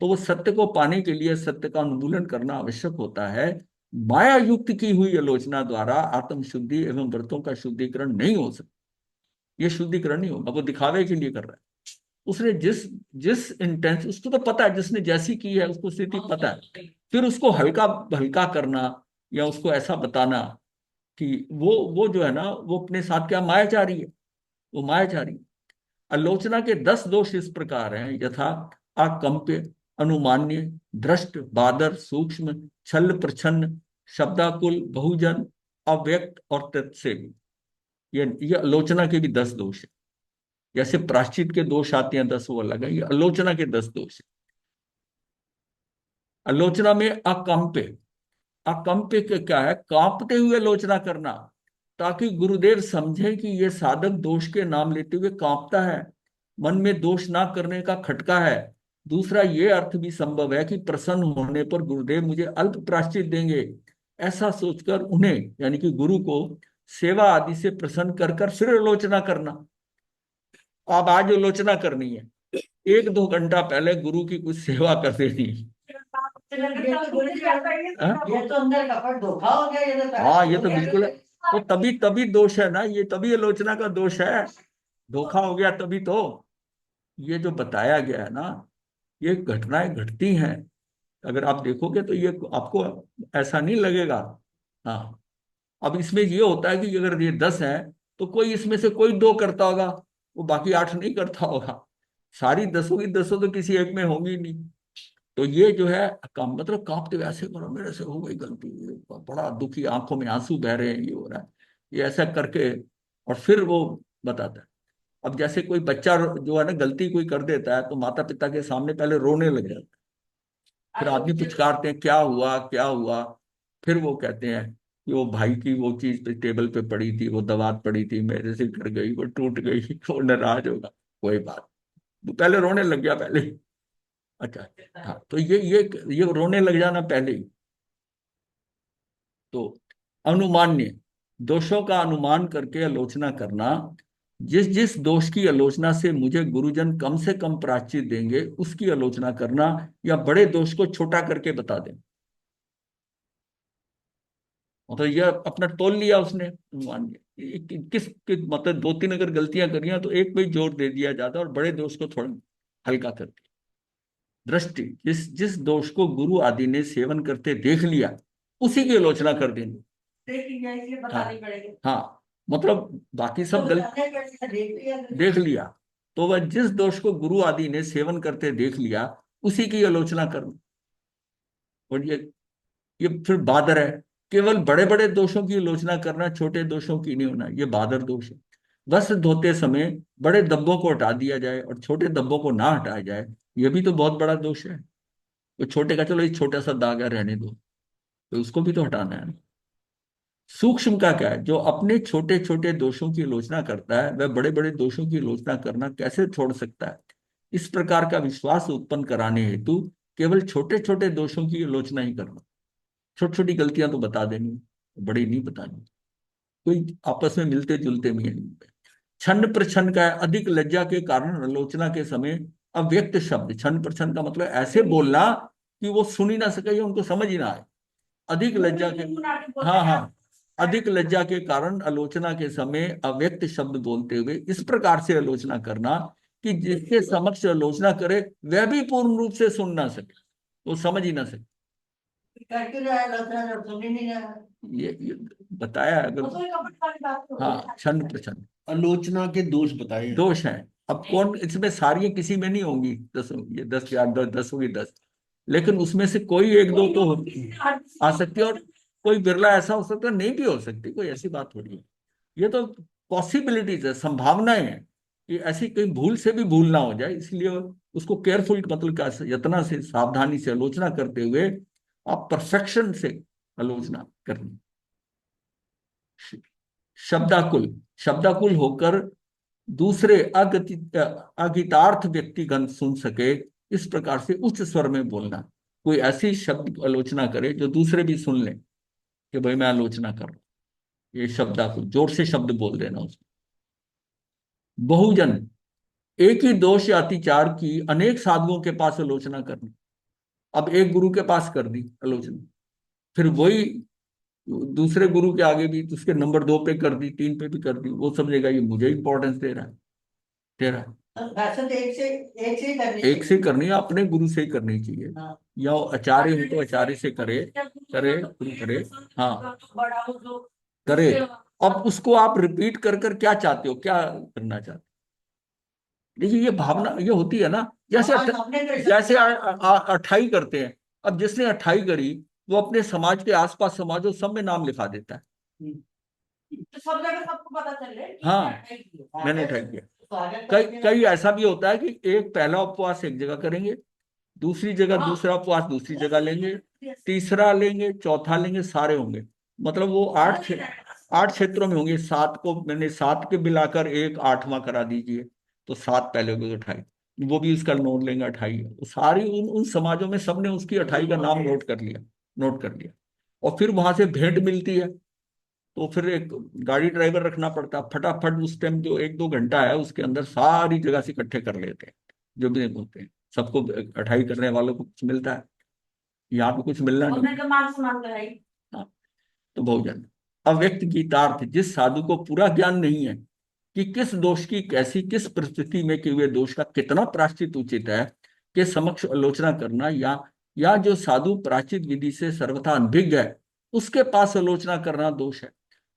तो वो सत्य को पाने के लिए सत्य का उन्मूलन करना आवश्यक होता है। माया युक्त की हुई आलोचना द्वारा आत्म शुद्धि एवं व्रतों का शुद्धिकरण नहीं हो सकता। ये शुद्धिकरण नहीं होगा, वो दिखावे के लिए कर रहा है। उसने जिस जिस इंटेंस, उसको तो पता है, जिसने जैसी की है उसको स्थिति पता है, फिर उसको हल्का हल्का करना या उसको ऐसा बताना कि वो जो है ना, वो अपने साथ क्या मायाचारी है, वो मायाचारी है। आलोचना के 10 दोष इस प्रकार हैं यथा: आकंप्य, अनुमान्य, दृष्ट, बादर, सूक्ष्म, छल प्रछन्न, शब्दाकुल, बहुजन, अव्यक्त और तत्सेवी। ये आलोचना के भी 10 दोष है। जैसे प्राश्चित के दोष आते हैं 10, वो अलग है, ये आलोचना के 10 दोष है। आलोचना में अकंप्य, अकंप्य के क्या है? कांपते हुए आलोचना करना, ताकि गुरुदेव समझे कि ये साधक दोष के नाम लेते हुए कांपता है, मन में दोष ना करने का खटका है। दूसरा ये अर्थ भी संभव है कि प्रसन्न होने पर गुरुदेव मुझे अल्प प्रायश्चित देंगे, ऐसा सोचकर उन्हें यानी कि गुरु को सेवा आदि से प्रसन्न कर कर फिर आलोचना करना। अब आज आलोचना करनी है, 1-2 घंटा पहले गुरु की कुछ सेवा कर देनी है। हाँ? ये तो अंदर कपट धोखा हो गया, ये तो हाँ, ये तो बिल्कुल है। तो तभी तभी दोष है ना, ये तभी आलोचना का दोष है, धोखा हो गया तभी तो। ये जो बताया गया है ना, ये घटनाएं घटती हैं, अगर आप देखोगे तो ये आपको ऐसा नहीं लगेगा। हाँ, अब इसमें ये होता है कि अगर ये 10 है तो कोई इसमें से कोई 2 करता होगा, वो बाकी 8 नहीं करता होगा। सारी 10 की 10 तो किसी एक में होंगी नहीं। तो ये जो है काम मतलब कांपते हुए ऐसे करो, मेरे से हो गई गलती, ये बड़ा दुखी, आंखों में आंसू बह रहे हैं, ये हो रहा है, ये ऐसा करके, और फिर वो बताता है। अब जैसे कोई बच्चा जो है ना गलती कोई कर देता है तो माता पिता के सामने पहले रोने लग जाता है, फिर आदमी पुचकारते हैं क्या हुआ क्या हुआ, फिर वो कहते हैं कि वो भाई की वो चीज पे टेबल पे पड़ी थी, वो दवात पड़ी थी, मेरे से गिर गई, वो टूट गई, वो नाराज होगा, कोई बात, वो पहले रोने लग गया पहले ही। अच्छा, हाँ, तो ये रोने लग जाना पहले ही। तो अनुमान्य, दोषों का अनुमान करके आलोचना करना, जिस जिस दोष की आलोचना से मुझे गुरुजन कम से कम प्रायश्चित देंगे उसकी आलोचना करना, या बड़े दोष को छोटा करके बता दें। मतलब यह अपना तोल लिया उसने अनुमान में, मतलब 2-3 अगर गलतियां करिया तो एक पे ही जोर दे दिया जाता है और बड़े दोष को थोड़ा हल्का कर दिया। दृष्टि, जिस जिस दोष को गुरु आदि ने सेवन करते देख लिया उसी की आलोचना कर देंगे। इसलिए बतानी पड़ेगी। हाँ, मतलब बाकी सब गलत देख लिया, तो वह जिस दोष को गुरु आदि ने सेवन करते देख लिया उसी की आलोचना करना। और ये फिर बादर है, केवल बड़े बड़े दोषों की आलोचना करना, छोटे दोषों की नहीं होना, ये बादर दोष है। वस्त्र धोते समय बड़े धब्बों को हटा दिया जाए और छोटे धब्बों को ना हटाया जाए, ये भी तो बहुत बड़ा दोष है। तो छोटे का चलो, ये छोटा सा दाग है रहने दो, तो उसको भी तो हटाना है। सूक्ष्म का क्या है? जो अपने छोटे छोटे दोषों की आलोचना करता है वह बड़े बड़े दोषों की आलोचना करना कैसे छोड़ सकता है? इस प्रकार का विश्वास उत्पन्न कराने हेतु केवल छोटे छोटे दोषों की आलोचना ही करना, छोटी छोटी गलतियां तो बता देनी, बड़ी नहीं बतानी, कोई आपस में मिलते जुलते भी नहीं। छन्न प्रछन्न का है, अधिक लज्जा के कारण आलोचना के समय अव्यक्त शब्द, छन्न प्रछन्न का मतलब ऐसे बोलना कि वो सुन ही ना सके या उनको समझ ही ना आए। अधिक लज्जा के, हाँ हाँ, अधिक लज्जा के कारण आलोचना के समय अव्यक्त शब्द बोलते हुए इस प्रकार से आलोचना करना कि जिसके समक्ष आलोचना करे वह भी पूर्ण रूप से सुन ना सके, वो समझ ही ना सके। करके जो है आलोचना जब सुनी नहीं रहा। ये बताया अगर, तो कोई कपट वाली बात तो हाँ, छन्न प्रछन्न आलोचना के दोष बताए। दोष हैं। अब कौन इसमें सारी किसी में नहीं होंगी, 10 ये 10 या 10 होगी 10, लेकिन उसमें से कोई एक दो तो आ सकती है, और कोई बिरला ऐसा हो सकता है नहीं भी हो सकती, कोई ऐसी बात थोड़ी है। ये तो पॉसिबिलिटीज है, संभावनाएं हैं। कि ऐसी कहीं भूल से भी भूल ना हो जाए, इसलिए उसको केयरफुल मतलब क्या यत्न से सावधानी से आलोचना करते हुए आप परफेक्शन से आलोचना करनी। शब्दाकुल, शब्दाकुल होकर दूसरे अगितार्थ व्यक्तिगण सुन सके, इस प्रकार से उच्च स्वर में बोलना। कोई ऐसी शब्द आलोचना करे जो दूसरे भी सुन ले कि भाई मैं आलोचना कर रहा हूं, ये शब्दाकुल, जोर से शब्द बोल देना उसको। बहुजन, एक ही दोष या अतिचार की अनेक साधुओं के पास आलोचना करनी। अब एक गुरु के पास कर दी आलोचना, फिर वही दूसरे गुरु के आगे भी, तो उसके नंबर 2 पे कर दी, 3 पे भी कर दी, वो समझेगा ये मुझे इंपॉर्टेंस दे रहा है। वैसे तो एक से ही करनी एक से चाहिए। करनी है, अपने गुरु से ही करनी चाहिए, हाँ। या आचार्य हो तो आचार्य से करे, गुरु करे, हाँ बड़ा हो जो करे। अब उसको आप रिपीट कर कर क्या चाहते हो, क्या करना चाहते हो? देखिए ये भावना ये होती है ना, जैसे हाँ, हमने तो जैसे अठाई करते हैं। अब जिसने अठाई करी वो अपने समाज के आसपास समाजों सब में नाम लिखा देता है। तो सब जगह सबको पता चले कि हाँ, क्या है। मैंने अठाई किया। स्वागत कई करके कई ऐसा भी होता है कि एक पहला उपवास एक जगह करेंगे, दूसरी जगह हाँ। दूसरा उपवास दूसरी जगह लेंगे, तीसरा लेंगे, चौथा लेंगे, सारे होंगे। मतलब वो 8 क्षेत्रों में होंगे। 7 को मैंने 7 के मिलाकर एक 8वां करा दीजिए, तो 7 पहले हो गए, 28, वो भी उसका नोट लेंगे 28। वो सारी उन उन समाजों में सबने उसकी 28 का नाम नोट कर लिया। और फिर वहां से भेंट मिलती है, तो फिर एक गाड़ी ड्राइवर रखना पड़ता है, फटाफट उस टाइम जो 1-2 घंटा है उसके अंदर सारी जगह से इकट्ठे कर लेते हैं जो भी बोलते हैं। सबको 28 करने वालों को कुछ मिलता है, यहाँ पे कुछ मिलना नहीं। उन्हें तो मान सम्मान तो है ही। हाँ, तो बहुजन अव्यक्त गीतार्थ, जिस साधु को पूरा ज्ञान नहीं है कि किस दोष की कैसी किस परिस्थिति में कि हुए दोष का कितना प्रायश्चित उचित है, के समक्ष आलोचना करना, या जो साधु प्रायश्चित विधि से सर्वथा अनभिज्ञ है उसके पास आलोचना करना दोष है,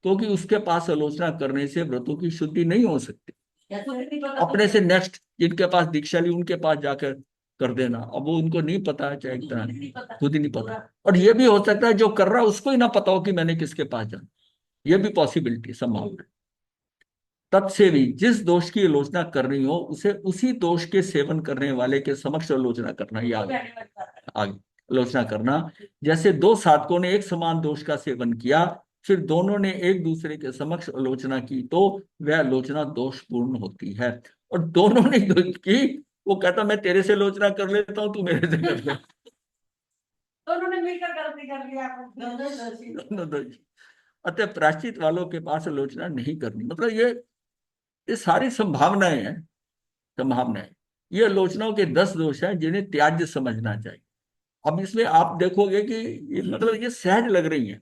क्योंकि उसके पास आलोचना करने से व्रतों की शुद्धि नहीं हो सकती। अपने से नेक्स्ट जिनके पास दीक्षा ली उनके पास जाकर कर देना, अब वो उनको नहीं पता है, चाहे इतना खुद ही नहीं पता। और ये भी हो सकता है जो कर रहा है उसको ही ना पता हो कि मैंने किसके पास जाना, ये भी पॉसिबिलिटी संभावना है। तत्सेवी, जिस दोष की आलोचना करनी हो उसे उसी दोष के सेवन करने वाले के समक्ष आलोचना करना, ये आगे आलोचना करना। जैसे 2 साधकों ने एक समान दोष का सेवन किया, फिर दोनों ने एक दूसरे के समक्ष आलोचना की, तो वह आलोचना दोषपूर्ण होती है। और दोनों ने की, वो कहता मैं तेरे से आलोचना कर लेता हूं, तू मेरे से कर ले। तो उन्होंने मिलकर गलती कर लिया। दोनों दोषी। अतः प्रायश्चित वालों के पास आलोचना नहीं करनी। मतलब ये सारी संभावनाएं, ये आलोचनाओं के 10 दोष हैं जिन्हें त्याज्य समझना चाहिए। अब इसमें आप देखोगे कि मतलब ये सहज लग रही है,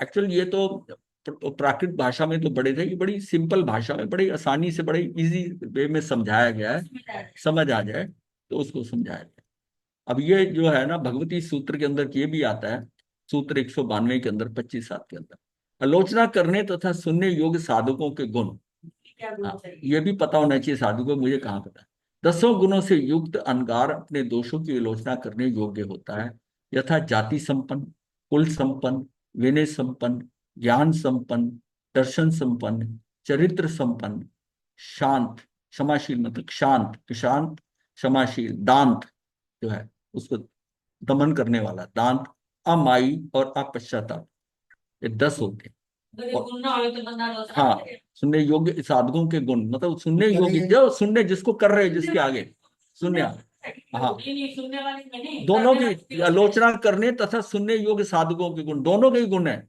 एक्चुअली ये तो प्राकृत भाषा में तो बड़े थे, ये बड़ी सिंपल भाषा में बड़ी आसानी से बड़े इजी वे में समझाया गया है, समझ आ जाए तो उसको समझाया गया। अब ये जो है ना भगवती सूत्र के अंदर ये भी आता है, सूत्र 192 के अंदर 25-7 के अंदर, आलोचना करने तथा सुनने योग्य साधकों के गुण। हाँ, ये भी पता होना चाहिए साधु को, मुझे कहाँ पता है। 10 गुणों से युक्त अनगार अपने दोषों की आलोचना करने योग्य होता है, यथा जाति संपन्न, कुल संपन्न, विनय संपन्न, ज्ञान संपन्न, दर्शन संपन्न, चरित्र संपन्न, शांत, क्षमाशील, मतलब शांत शांत, क्षमाशील, दांत जो है उसको दमन करने वाला दांत, अमाई और अपश्चाताप, ये 10 होते हैं। हाँ, सुनने योग्य साधकों के गुण, मतलब सुनने योग्य जो सुनने जिसको कर रहे हैं जिसके आगे सुनने। हाँ, सुनने वाले में नहीं, दोनों की आलोचना करने तथा सुनने योग्य साधकों के गुण, दोनों के ही गुण है,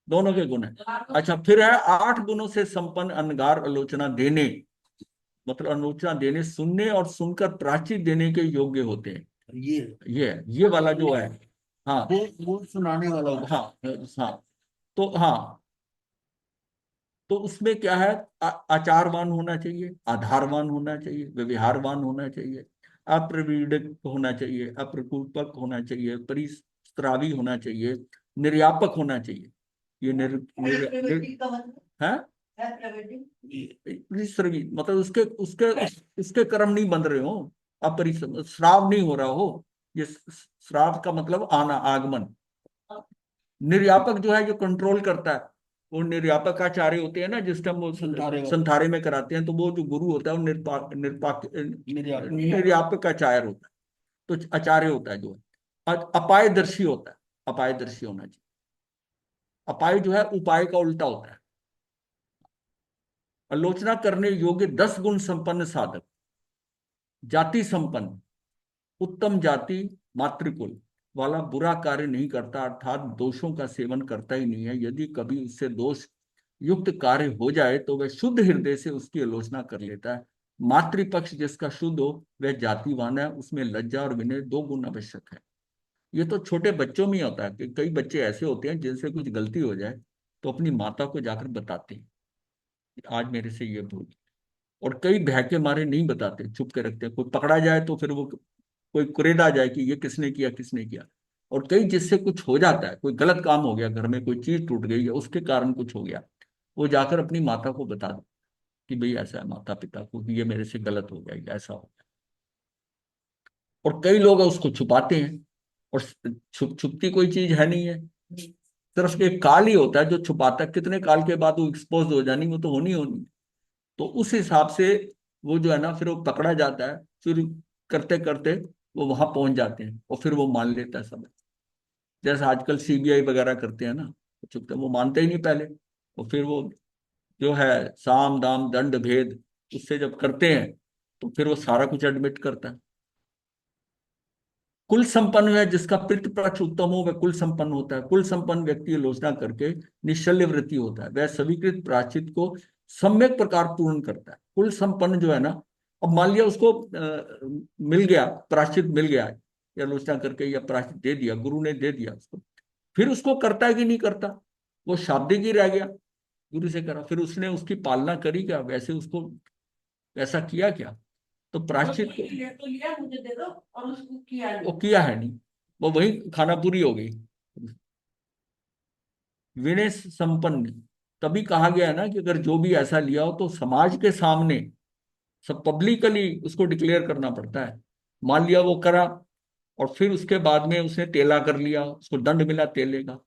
दोनों के गुण है। अच्छा, फिर है 8 गुणों से संपन्न अनगार आलोचना देने, मतलब आलोचना देने, सुनने और सुनकर प्राची देने के योग्य होते हैं। ये वाला जो है, हाँ वो सुनाने वाला होगा। हाँ हाँ, तो हाँ, तो उसमें क्या है, आचारवान होना चाहिए, आधारवान होना चाहिए, व्यवहारवान होना चाहिए, अप्रवीड़क होना चाहिए, अप्रकूपक होना चाहिए, परिस्रावी होना चाहिए, निर्यापक होना चाहिए। ये प्रवृत्ति का मतलब है है प्रवृत्ति। परिस्रवी, मतलब उसके कर्म नहीं बन रहे हो, श्राव नहीं हो रहा हो। ये श्राव का मतलब आना, आगमन। निर्यापक जो है जो कंट्रोल करता है, वो निर्यापकाचार्य होते हैं ना, जिस टाइम वो संथारे में कराते हैं, तो वो जो गुरु होता है वो निर्यापकाचार्य होता है, तो आचार्य होता है जो अपायदर्शी होता है, अपायदर्शी होना चाहिए। अपाय जो है उपाय का उल्टा होता है। आलोचना करने योग्य 10 गुण संपन्न साधक, जाति संपन्न, उत्तम जाति, मातृकुल वाला बुरा कार्य नहीं करता, अर्थात दोषों का सेवन करता ही नहीं है। यदि कभी उससे दोष युक्त कार्य हो जाए तो वह शुद्ध हृदय से उसकी आलोचना कर लेता है। मातृपक्ष जिसका शुद्ध हो वह जातिवान है, उसमें लज्जा और विनय 2 गुण आवश्यक है। ये तो छोटे बच्चों में ही होता है कि कई बच्चे ऐसे होते हैं जिनसे कुछ गलती हो जाए तो अपनी माता को जाकर बताते हैं कि आज मेरे से ये भूल, और कई भय के मारे नहीं बताते, चुप के रखते हैं। कोई पकड़ा जाए तो फिर वो कोई कुरेदा जाए कि ये किसने किया किसने किया। और कई जिससे कुछ हो जाता है, कोई गलत काम हो गया, घर में कोई चीज टूट गई या उसके कारण कुछ हो गया, वो जाकर अपनी माता को बता दे कि भाई ऐसा है, माता पिता को, कि ये मेरे से गलत हो गया, ऐसा हो गया। और कई लोग उसको छुपाते हैं, और छुपती कोई चीज है नहीं है, सिर्फ एक काल ही होता है जो छुपाता है। कितने काल के बाद वो एक्सपोज हो जानी, वो तो होनी होनी। तो उस हिसाब से वो जो है ना, फिर वो पकड़ा जाता है, फिर करते करते वो वहां पहुंच जाते हैं, और फिर वो मान लेता है सब। जैसे आजकल सीबीआई वगैरह करते हैं ना, चुपते वो मानते ही नहीं पहले, और फिर वो जो है साम दाम दंड भेद उससे जब करते हैं तो फिर वो सारा कुछ एडमिट करता है। कुल संपन्न है जिसका पितृ पक्ष उत्तम हो वह कुल संपन्न होता है। कुल संपन्न व्यक्ति आलोचना करके निश्चल्य वृत्ति होता है, वह सविकृत प्रायश्चित को सम्यक प्रकार पूर्ण करता है। कुल संपन्न जो है ना, अब मान लिया उसको मिल गया, प्रायश्चित मिल गया, या आलोचना करके या प्रायश्चित दे दिया, गुरु ने दे दिया उसको, फिर उसको करता है कि नहीं करता, वो शाब्दिक ही रह गया, गुरु से करा, फिर उसने उसकी पालना करी क्या, वैसे उसको वैसा किया क्या, तो प्रायश्चित तो लिया मुझे दे दो, और उसको किया वो किया है नहीं, वो वही खाना पूरी हो गई। विनय संपन्न, तभी कहा गया है ना कि अगर जो भी ऐसा लिया हो तो समाज के सामने सब पब्लिकली उसको डिक्लेयर करना पड़ता है। मान लिया वो करा, और फिर उसके बाद में उसने तेला कर लिया, उसको दंड मिला तेले का,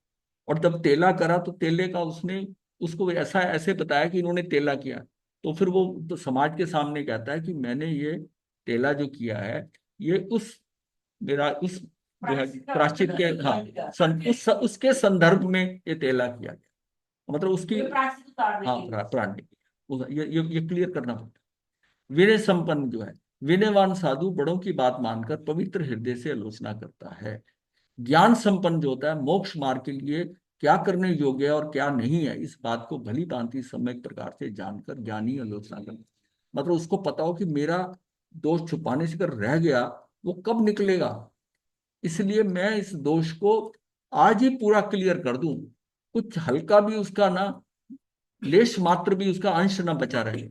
और जब तेला करा तो तेले का उसने उसको ऐसा ऐसे बताया कि इन्होंने तेला किया, तो फिर वो तो समाज के सामने कहता है कि मैंने ये तेला जो किया है, ये उस मेरा उस जो है प्राश्चित के, हाँ, उसके संदर्भ में ये तेला किया गया, मतलब उसकी, प्रायश्चित उतारने हाँ, के लिए। प्राण ये क्लियर करना पड़ता है। विनय संपन्न जो है, विनयवान साधु बड़ों की बात मानकर पवित्र हृदय से आलोचना करता है। ज्ञान संपन्न जो होता है मोक्ष मार्ग के लिए क्या करने योग्य है और क्या नहीं है, इस बात को भली भांति सम्यक प्रकार से जानकर ज्ञानी आलोचना करता, मतलब उसको पता हो कि मेरा दोष छुपाने से अगर रह गया वो कब निकलेगा, इसलिए मैं इस दोष को आज ही पूरा क्लियर कर दूं, कुछ हल्का भी उसका ना, लेश मात्र भी उसका अंश ना बचा रहे।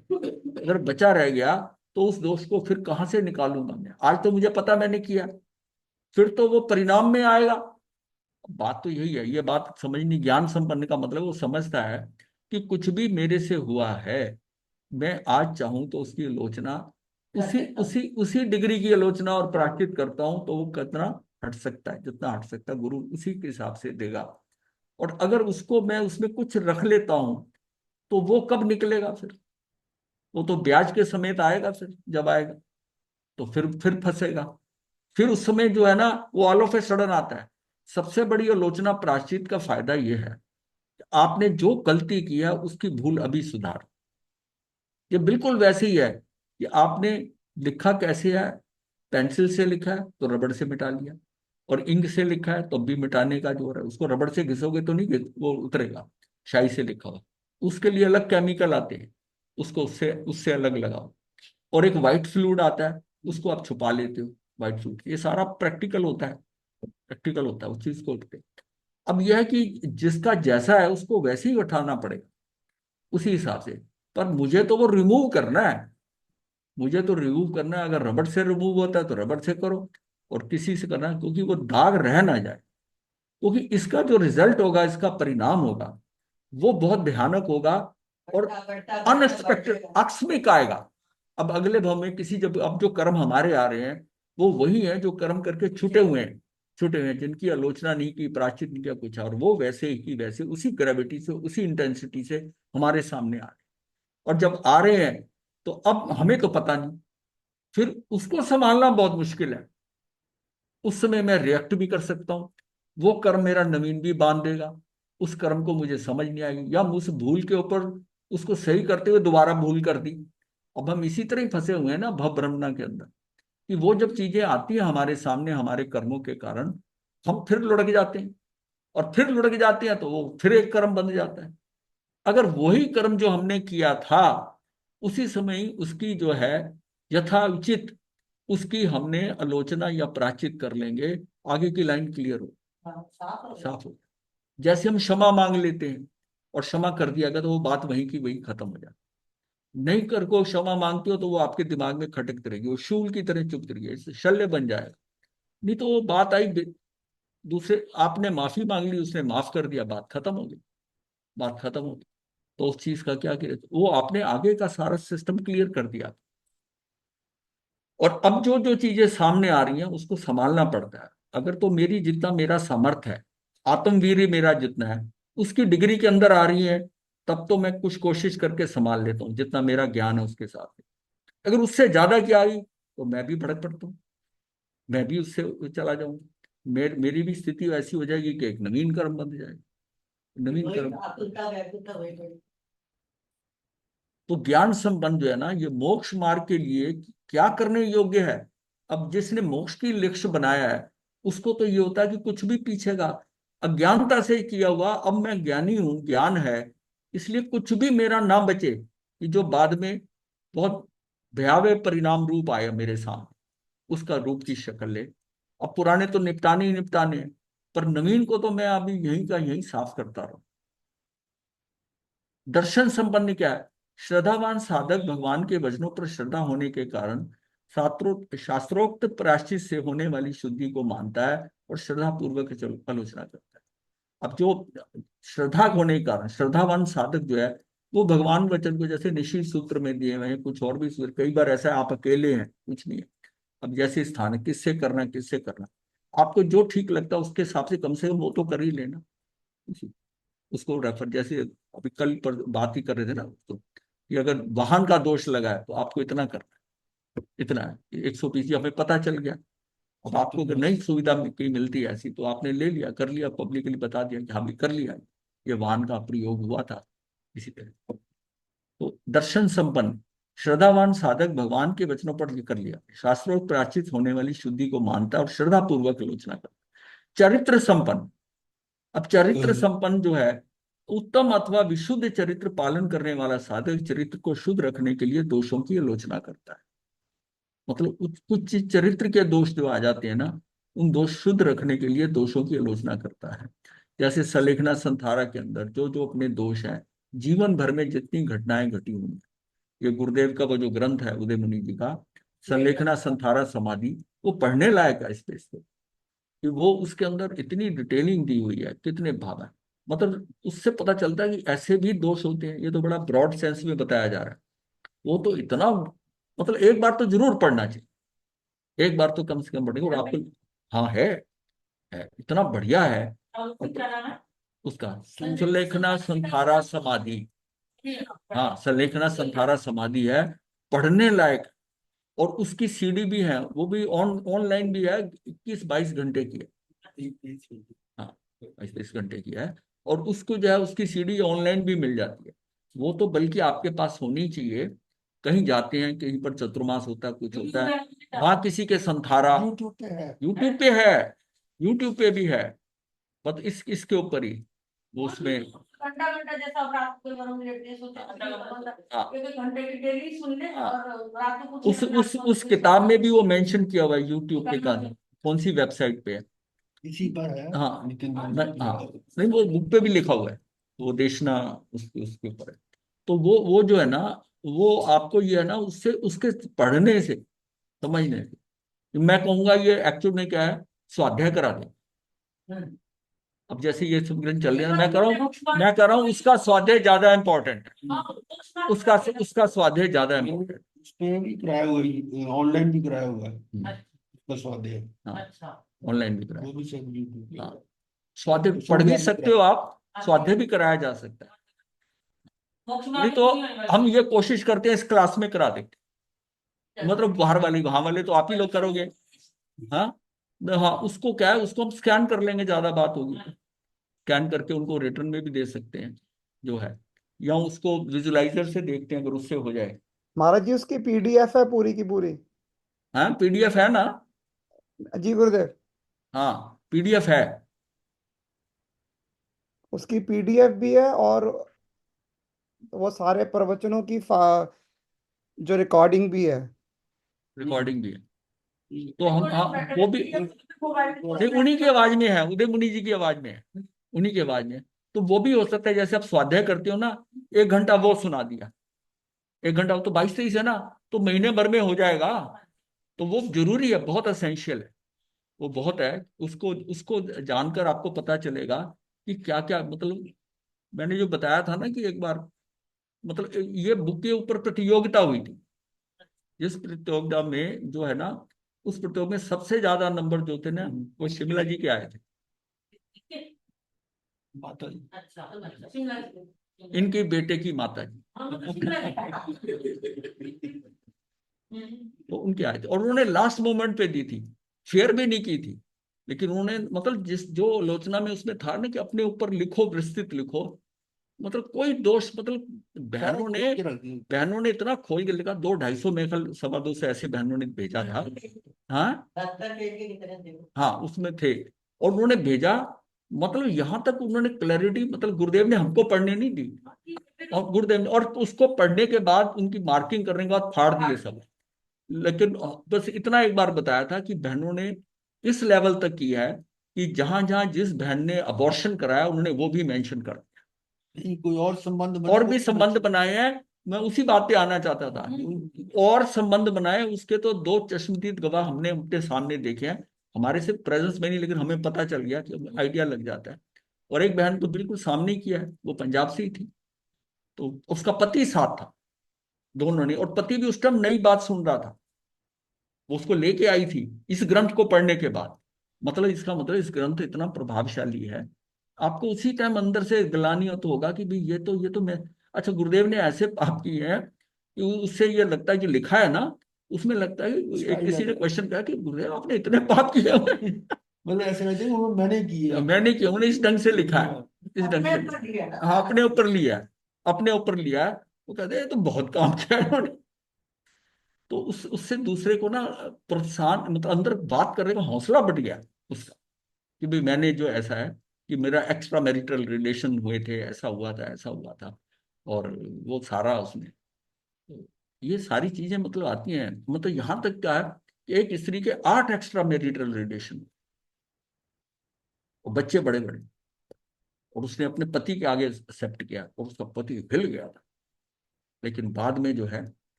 अगर बचा रह गया तो उस दोष को फिर कहां से निकालूंगा मैं, आज तो मुझे पता मैंने किया, फिर तो वो परिणाम में आएगा। बात तो यही है, ये बात समझनी, ज्ञान संपन्न का मतलब वो समझता है कि कुछ भी मेरे से हुआ है, मैं आज चाहूं तो उसकी आलोचना उसी उसी उसी डिग्री की आलोचना और प्रायश्चित करता हूं, तो वो कितना हट सकता है, जितना हट सकता है गुरु उसी के हिसाब से देगा। और अगर उसको मैं उसमें कुछ रख लेता हूं तो वो कब निकलेगा, फिर वो तो ब्याज के समेत आएगा, फिर जब आएगा तो फिर फंसेगा। फिर उस समय जो है ना वो ऑल ऑफ ए सडन आता है। सबसे बड़ी आलोचना प्रायश्चित का फायदा ये है कि आपने जो गलती की है उसकी भूल अभी सुधार। ये बिल्कुल वैसे ही है कि आपने लिखा कैसे है, पेंसिल से लिखा है तो रबड़ से मिटा लिया, और इंक से लिखा है तो भी मिटाने का जो है उसको रबड़ से घिसोगे तो नहीं वो उतरेगा, शाई से लिखा हो, उसके लिए अलग केमिकल आते हैं, उसको उससे उससे अलग लगाओ। और एक व्हाइट फ्लूइड आता है, उसको आप छुपा लेते हो, व्हाइट फ्लूइड, ये सारा प्रैक्टिकल होता है, प्रैक्टिकल होता है उस चीज को उठते। अब यह है कि जिसका जैसा है उसको वैसे ही उठाना पड़ेगा उसी हिसाब से। पर मुझे तो वो रिमूव करना है, मुझे तो रिमूव करना है, अगर रबड़ से रिमूव होता है तो रबड़ से करो, और किसी से करना है, क्योंकि वो दाग रह ना जाए, क्योंकि इसका जो रिजल्ट होगा, इसका परिणाम होगा, वो बहुत भयानक होगा और अनएक्सपेक्टेड आकस्मिक आएगा। अब अगले भाव में किसी, जब अब जो कर्म हमारे आ रहे हैं वो वही है जो कर्म करके छूटे हुए हैं, छुटे हुए हैं, जिनकी आलोचना नहीं की, प्रायश्चित नहीं किया कुछ, और वो वैसे ही वैसे उसी ग्रेविटी से, उसी इंटेंसिटी से हमारे सामने आ रहे हैं। और जब आ रहे हैं तो अब हमें तो पता नहीं, फिर उसको संभालना बहुत मुश्किल है। उस समय मैं रिएक्ट भी कर सकता हूँ, वो कर्म मेरा नवीन भी बांध देगा, उस कर्म को मुझे समझ नहीं आएगी, या उस भूल के ऊपर उसको सही करते हुए दोबारा भूल कर दी। अब हम इसी तरह ही फंसे हुए हैं ना भव ब्रह्मणा के अंदर, कि वो जब चीजें आती है हमारे सामने हमारे कर्मों के कारण, हम फिर लुढ़क जाते हैं, और फिर लुढ़क जाते हैं तो वो फिर एक कर्म बन जाता है। अगर वही कर्म जो हमने किया था उसी समय ही उसकी जो है यथाउचित उसकी हमने आलोचना या प्रायश्चित कर लेंगे, आगे की लाइन क्लियर हो, साफ हो गया। साफ हो। जैसे हम क्षमा मांग लेते हैं और क्षमा कर दिया गया तो वो बात वहीं की वहीं खत्म हो जाती। नहीं कर को क्षमा मांगते हो तो वो आपके दिमाग में खटकती रहेगी, वो शूल की तरह चुभती रहेगी, इससे शल्य बन जाएगा। नहीं तो वो बात आई, दूसरे आपने माफी मांग ली, उसने माफ कर दिया, बात खत्म हो गई, बात खत्म हो गई। तो उस चीज का क्या किया, वो आपने आगे का सारा सिस्टम क्लियर कर दिया। और अब जो जो चीजें सामने आ रही हैं उसको संभालना पड़ता है। अगर तो मेरी जितना मेरा सामर्थ्य है, आत्मवीर्य मेरा जितना है, उसकी डिग्री के अंदर आ रही है, तब तो मैं कुछ कोशिश करके संभाल लेता हूँ जितना मेरा ज्ञान है उसके साथ। अगर उससे ज्यादा की आई तो मैं भी भड़क पड़ता हूँ, मैं भी उससे चला जाऊंगा, मेरी भी स्थिति ऐसी हो जाएगी कि एक नवीन कर्म बन जाएगा, नवीन वही कर्म। आकुलता व्याकुलता वही वही। तो ज्ञान संबंध जो है ना, ये मोक्ष मार्ग के लिए क्या करने योग्य है। अब जिसने मोक्ष की लक्ष्य बनाया है उसको तो ये होता है कि कुछ भी पीछे का अज्ञानता से किया हुआ, अब मैं ज्ञानी हूं, ज्ञान है, इसलिए कुछ भी मेरा ना बचे कि जो बाद में बहुत भयावह परिणाम रूप आया मेरे सामने, उसका रूप की शक्ल ले। अब पुराने तो निपटाने ही निपटाने हैं, पर नवीन को तो मैं अभी यहीं का यहीं साफ करता रहूं। दर्शन संपन्न क्या है, श्रद्धावान साधक भगवान के वचनों पर श्रद्धा होने के कारण शास्त्रोक्त प्रायश्चित से होने वाली शुद्धि को मानता है और श्रद्धा पूर्वक आलोचना करता है। अब जो श्रद्धा होने के कारण श्रद्धावान साधक जो है वो भगवान वचन को, जैसे निश्चित सूत्र में दिए हुए हैं, कुछ और भी सूत्र, कई बार ऐसा है आप अकेले हैं कुछ नहीं है, अब जैसे स्थान है, किससे करना किससे करना, आपको जो ठीक लगता है उसके हिसाब से कम वो तो कर ही लेना। उसको रेफर, जैसे अभी कल पर बात ही कर रहे थे ना, तो कि अगर वाहन का दोष लगा है तो आपको इतना करना है, इतना है 120, हमें पता चल गया। अब आपको अगर नई सुविधा कहीं मिलती है ऐसी तो आपने ले लिया, कर लिया, पब्लिकली बता दिया कि हाँ भी कर लिया, ये वाहन का प्रयोग हुआ था इसी तरह। तो दर्शन संपन्न श्रद्धावान साधक भगवान के वचनों पर कर लिया, शास्त्रोक्त प्रायश्चित होने वाली शुद्धि को मानता है और श्रद्धा पूर्वक आलोचना करता है। चरित्र संपन्न, अब चरित्र संपन्न जो है, उत्तम अथवा विशुद्ध चरित्र पालन करने वाला साधक चरित्र को शुद्ध रखने के लिए दोषों की आलोचना करता है। मतलब कुछ चरित्र के दोष जो आ जाते हैं ना, उन दोष शुद्ध रखने के लिए दोषों की आलोचना करता है। जैसे सलेखना संथारा के अंदर जो जो अपने दोष हैं, जीवन भर में जितनी घटनाएं घटी हुई, ये गुरुदेव का वो जो ग्रंथ है उदय मुनि जी का सलेखना संथारा समाधि, वो पढ़ने लायक है इस पे कि वो उसके अंदर इतनी डिटेलिंग दी हुई है, कितने भाव है। मतलब उससे पता चलता है कि ऐसे भी दोष होते हैं, ये तो बड़ा ब्रॉड सेंस में बताया जा रहा है। वो तो इतना, मतलब एक बार तो जरूर पढ़ना चाहिए, एक बार तो कम से कम पढ़ेगा, और आपको हाँ है इतना बढ़िया है। और उसको क्या नाम है? उसका सुलेखना संथारा समाधि, हाँ सलेखना संथारा समाधि है, पढ़ने लायक। और उसकी सीडी भी है, वो भी ऑनलाइन भी है, 21-22 घंटे की है, हाँ 22 घंटे की है। और उसको जो है उसकी सीडी ऑनलाइन भी मिल जाती है। वो तो बल्कि आपके पास होनी चाहिए, कहीं जाते हैं कहीं पर चतुर्मास होता है कुछ होता है, वहां किसी के संथारा यूट्यूब पे है। यूट्यूब पे है, यूट्यूब पे भी है, बस इसके ऊपर ही वो उसमें घंटा घंटा जैसा अब रात को वरुण लेते हैं, सोचे हाँ एक घंटे की डेली सुन ले हाँ, और रात को कुछ उस किताब में भी वो मेंशन किया हुआ है यूट्यूब पे का, कौन सी वेबसाइट पे है। इसी पर है। हाँ नितिन हाँ, नहीं वो बुक पे भी लिखा हुआ है, वो देखना उसके उसके ऊपर है। तो वो जो है ना, वो आपको ये है ना उससे उसके पढ़ने से समझने से, मैं कहूंगा ये एक्चुअल में क्या है, स्वाध्याय करा दे। अब जैसे ये सब ग्रंथ चल रहे हैं, मैं कह रहा हूँ उसका स्वाध्याय ज्यादा इंपॉर्टेंट है, उसका स्वाध्याय ज्यादा इम्पोर्टेंट। उसमें भी कराया हुआ है, ऑनलाइन भी कराया हुआ है उसका स्वाध्याय। हाँ अच्छा ऑनलाइन भी कराया। वो भी सब यूट्यूब। हाँ, स्वाध्याय उसमें पढ़ भी ज्ञान सकते हो आप, स्वाध्याय भी कराया जा सकता है। नहीं तो हम ये कोशिश करते हैं इस क्लास में करा दें, मतलब बाहर वाली, वहां वाले तो आप ही लोग करोगे। हाँ, हाँ, उसको क्या है, उसको हम स्कैन कर लेंगे, ज्यादा बात होगी, स्कैन करके उनको रिटर्न में भी दे सकते हैं जो है, या उसको विजुलाइजर से देखते हैं अगर उससे हो जाए। महाराज जी उसकी पीडीएफ है पूरी की पूरी? हाँ, पीडीएफ है ना। जी गुरुदेव, हाँ, पीडीएफ है। उसकी पीडीएफ भी है और वो सारे प्रवचनों की जो रिकॉर्डिंग भी है। रिकॉर्डिंग भी है, तो हम, हाँ, वो भी नहीं, उन्हीं की आवाज में है, उदय मुनि जी की आवाज में है, उन्हीं की आवाज में है। तो वो भी हो सकता है, जैसे आप स्वाध्याय करते हो ना, 1 घंटा वो सुना दिया, 1 घंटा, तो 22-23 है ना, तो महीने भर में हो जाएगा। तो वो जरूरी है, बहुत असेंशियल है, वो बहुत है। उसको उसको जानकर आपको पता चलेगा कि क्या क्या, मतलब मैंने जो बताया था ना कि एक बार, मतलब ये बुक के ऊपर प्रतियोगिता हुई थी, जिस प्रतियोगिता में जो है ना, उस प्रतियोगिता में सबसे ज्यादा नंबर जो थे ना, वो शिमला जी के आए थे, माता जी। इनके बेटे की माता जी, तो उनके आए थे, और उन्होंने लास्ट मोमेंट पे दी थी, शेयर भी नहीं की थी, लेकिन उन्होंने, मतलब जिस जो आलोचना में उसमें था ना कि अपने ऊपर लिखो, विस्तृत लिखो, मतलब कोई दोष, मतलब बहनों ने के रख दिए। बहनों ने इतना खोल के लिखा, 200-250 में कल 2.25 से ऐसे बहनों ने भेजा था। हाँ, डॉक्टर के कितने थे? हाँ, उसमें थे, और उन्होंने भेजा, मतलब यहां तक उन्होंने क्लैरिटी, मतलब गुरुदेव ने हमको पढ़ने नहीं दी, और गुरुदेव ने, और उसको पढ़ने के बाद उनकी मार्किंग करने के बाद फाड़ दिए सब। लेकिन बस इतना एक बार बताया था कि बहनों ने इस लेवल तक किया है कि जहां जहां जिस बहन ने अबॉर्शन कराया, उन्होंने वो भी मेंशन कर, नहीं, कोई और संबंध बने और तो भी संबंध बनाए हैं। मैं उसी बात पे आना चाहता था, और संबंध बनाए उसके, तो 2 चश्मदीद गवाह हमने उनके सामने देखे हैं, हमारे सिर्फ प्रेजेंस में नहीं, लेकिन हमें पता चल गया कि आइडिया लग जाता है। और एक बहन तो बिल्कुल सामने ही किया है, वो पंजाब से ही थी, तो उसका पति साथ था, दोनों ने, और पति भी उस टाइम नई बात सुन रहा था, वो उसको लेके आई थी इस ग्रंथ को पढ़ने के बाद। मतलब इसका मतलब इस ग्रंथ इतना प्रभावशाली है, आपको उसी टाइम अंदर से ग्लानि तो होगा कि भाई ये तो मैं, अच्छा, गुरुदेव ने ऐसे पाप किए हैं कि उससे ये लगता है कि लिखा है ना, उसमें लगता है कि किसी ने क्वेश्चन किया कि गुरुदेव आपने इतने पाप किए हुए हैं। मतलब ऐसे कहते हैं उन्होंने, मैंने किए। मैंने क्यों, उन्होंने इस ढंग से लिखा है, इस ढंग से लिखा है। हाँ, अपने ऊपर लिया है, अपने ऊपर लिया है। वो कहते हैं ये तो बहुत काम किया है उन्होंने। तो उससे दूसरे को ना प्रोत्साहन, मतलब अंदर बात करने का हौसला बढ़ गया उसका, कि भाई मैंने जो ऐसा है कि मेरा एक्स्ट्रा मैरिटल रिलेशन हुए थे, ऐसा हुआ था, ऐसा हुआ था, और वो सारा उसमें, तो ये सारी चीजें मतलब आती हैं, मतलब यहां तक क्या है कि एक स्त्री के 8 एक्स्ट्रा मैरिटल रिलेशन, और बच्चे बड़े बड़े, और उसने अपने पति के आगे एक्सेप्ट किया, और उसका पति हिल गया था। लेकिन बाद में जो है,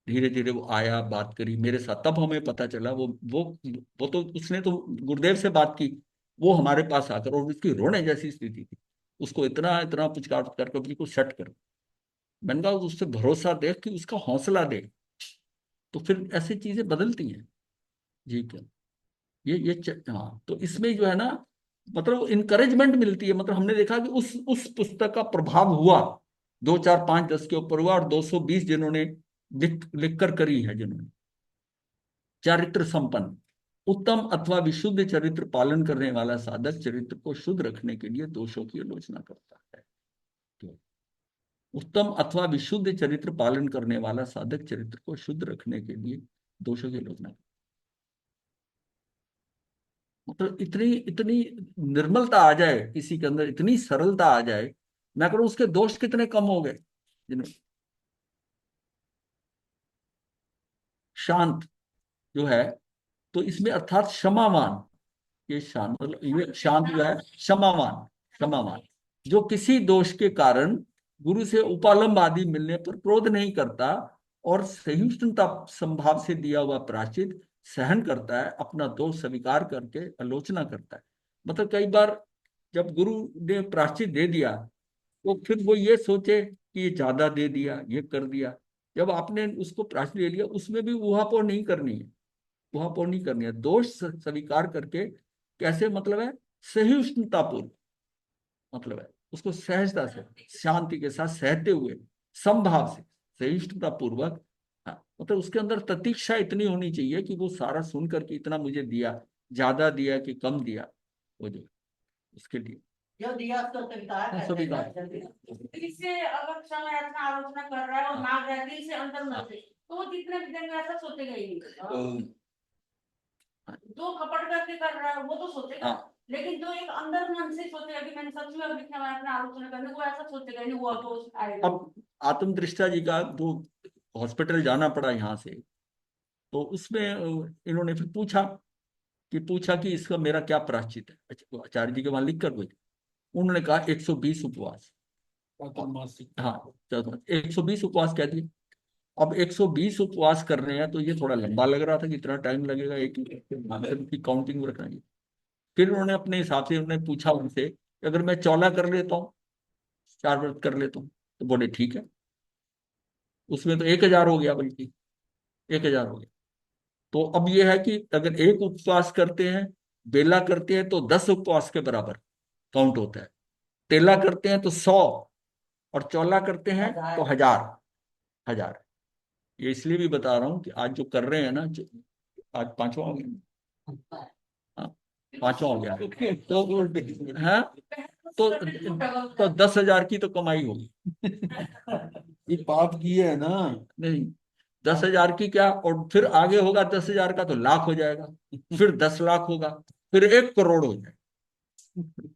धीरे धीरे वो आया, बात करी मेरे साथ, तब हमें पता चला, वो तो उसने तो गुरुदेव से बात की, वो हमारे पास आकर, और उसकी रोने जैसी स्थिति थी, उसको इतना इतना पुचकार करके बिल्कुल सेट कर, मैंने कहा उससे भरोसा देख, कि उसका हौसला दे, तो फिर ऐसी चीजें बदलती हैं जी। क्या हाँ, तो इसमें जो है ना, मतलब इनकरेजमेंट मिलती है, मतलब हमने देखा कि उस पुस्तक का प्रभाव हुआ, 2 4 5 10 के ऊपर हुआ, और 220 जिन्होंने लिख कर करी है, जिन्होंने चरित्र संपन्न, उत्तम अथवा विशुद्ध चरित्र पालन करने वाला साधक चरित्र को शुद्ध रखने के लिए दोषों की आलोचना करता है। तो उत्तम अथवा विशुद्ध चरित्र पालन करने वाला साधक चरित्र को शुद्ध रखने के लिए दोषों की आलोचना करता है। मतलब इतनी इतनी निर्मलता आ जाए किसी के अंदर, इतनी सरलता आ जाए, मैं करूँ उसके दोष कितने कम हो गए, जिन्हें शांत जो है, तो इसमें अर्थात क्षमावान, ये शांत, मतलब ये शांत जो है, क्षमावान, क्षमावान, जो किसी दोष के कारण गुरु से उपालंब आदि मिलने पर क्रोध नहीं करता, और सहिष्णुता संभाव से दिया हुआ प्रायश्चित सहन करता है, अपना दोष स्वीकार करके आलोचना करता है। मतलब कई बार जब गुरु ने प्रायश्चित दे दिया, तो फिर वो ये सोचे कि ये ज्यादा दे दिया, ये कर दिया, जब आपने उसको प्रायश्चित दे लिया, उसमें भी ऊहापोह नहीं करनी है, ऊहापोह नहीं करनी है, दोष स्वीकार करके कैसे मतलब है, सहिष्णुतापूर्व मतलब है, उसको सहजता से शांति के साथ सहते हुए समभाव से सहिष्णुता पूर्वक, हाँ, मतलब उसके अंदर प्रतीक्षा इतनी होनी चाहिए कि वो सारा सुन करके इतना मुझे दिया, ज्यादा दिया कि कम दिया, वो जो उसके लिए जो दिया उसको स्वीकार हाँ, करते स्वीकार। हैं, जल्दी। दिल से अगर समय अपना आलोचना कर रहा है और मांग रहा है दिल से अंदर मन से, तो वो जितने भी देंगे ऐसा सोचेगा ही नहीं। तो जो कपट करके कर रहा है वो तो सोचेगा, हाँ। लेकिन जो एक अंदर मन से सोचेगा कि मैंने सच में अब लिखना है अपना आलोचना करने, वो ऐसा सोचेगा नहीं, वो अपोज आएगा। अब आत्मदृष्टा जी का जो हॉस्पिटल जाना पड़ा यहाँ से, तो उसमें इन्होंने फिर पूछा कि इसका मेरा क्या प्रायश्चित है। अच्छा, आचार्य जी के वहां लिख कर गए, उन्होंने कहा 120 उपवास। मासिक हाँ, 120 उपवास कह दिए। अब 120 उपवास कर रहे हैं तो ये थोड़ा लंबा लग रहा था कि इतना टाइम लगेगा एक की काउंटिंग रखना है। फिर उन्होंने अपने हिसाब से उन्होंने पूछा उनसे कि अगर मैं 14 कर लेता हूँ, 4 व्रत कर लेता हूँ, तो बोले ठीक है। उसमें तो 1000 हो गया, बल्कि 1000 हो गया। तो अब ये है कि अगर एक उपवास करते हैं, बेला करते हैं, तो 10 उपवास के बराबर काउंट होता है। तेला करते हैं तो 100, और चौला करते हैं तो 1000। ये इसलिए भी बता रहा हूँ कि आज जो कर रहे हैं ना, आज 5वां हो गया, हाँ 5वां हो गया, तो हाँ, तो 10,000 की तो कमाई होगी। ये पाप किए है ना। नहीं, 10,000 की क्या, और फिर आगे होगा 10,000 का तो लाख हो जाएगा, फिर 10 लाख होगा, फिर 1 करोड़ हो जाएगा।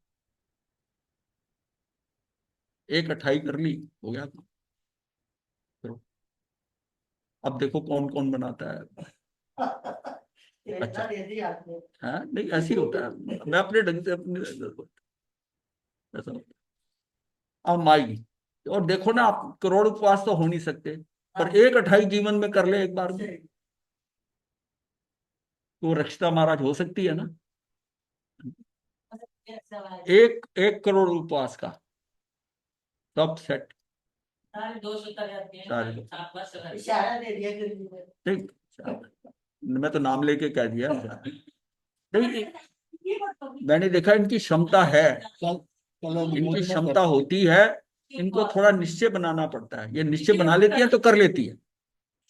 1 अठाई कर ली, हो गया। फिर अब देखो कौन कौन बनाता है। ये अच्छा। इतना दे दिया आपने। हाँ, नहीं ऐसे ही होता है, मैं अपने ढंग से अपने ऐसा होता है। अब माई, और देखो ना, आप करोड़ उपवास तो हो नहीं सकते, पर 1 अठाई जीवन में कर ले एक बार में, तो रक्षिता महाराज हो सकती है ना। एक 1 करोड़ उपवास का सब सेट, सारे दोष उतर जाते हैं सारे ना, आप बस कर। इशारा दे दिया गुरु जी ने। नहीं, मैं तो नाम लेके कह दिया। नहीं, ये बात तो भी- मैंने देखा इनकी क्षमता है, कल कल इनकी अनुमोदना क्षमता करते हैं। होती है, इनको थोड़ा निश्चय बनाना पड़ता है। ये निश्चय बना लेती है तो कर लेती है,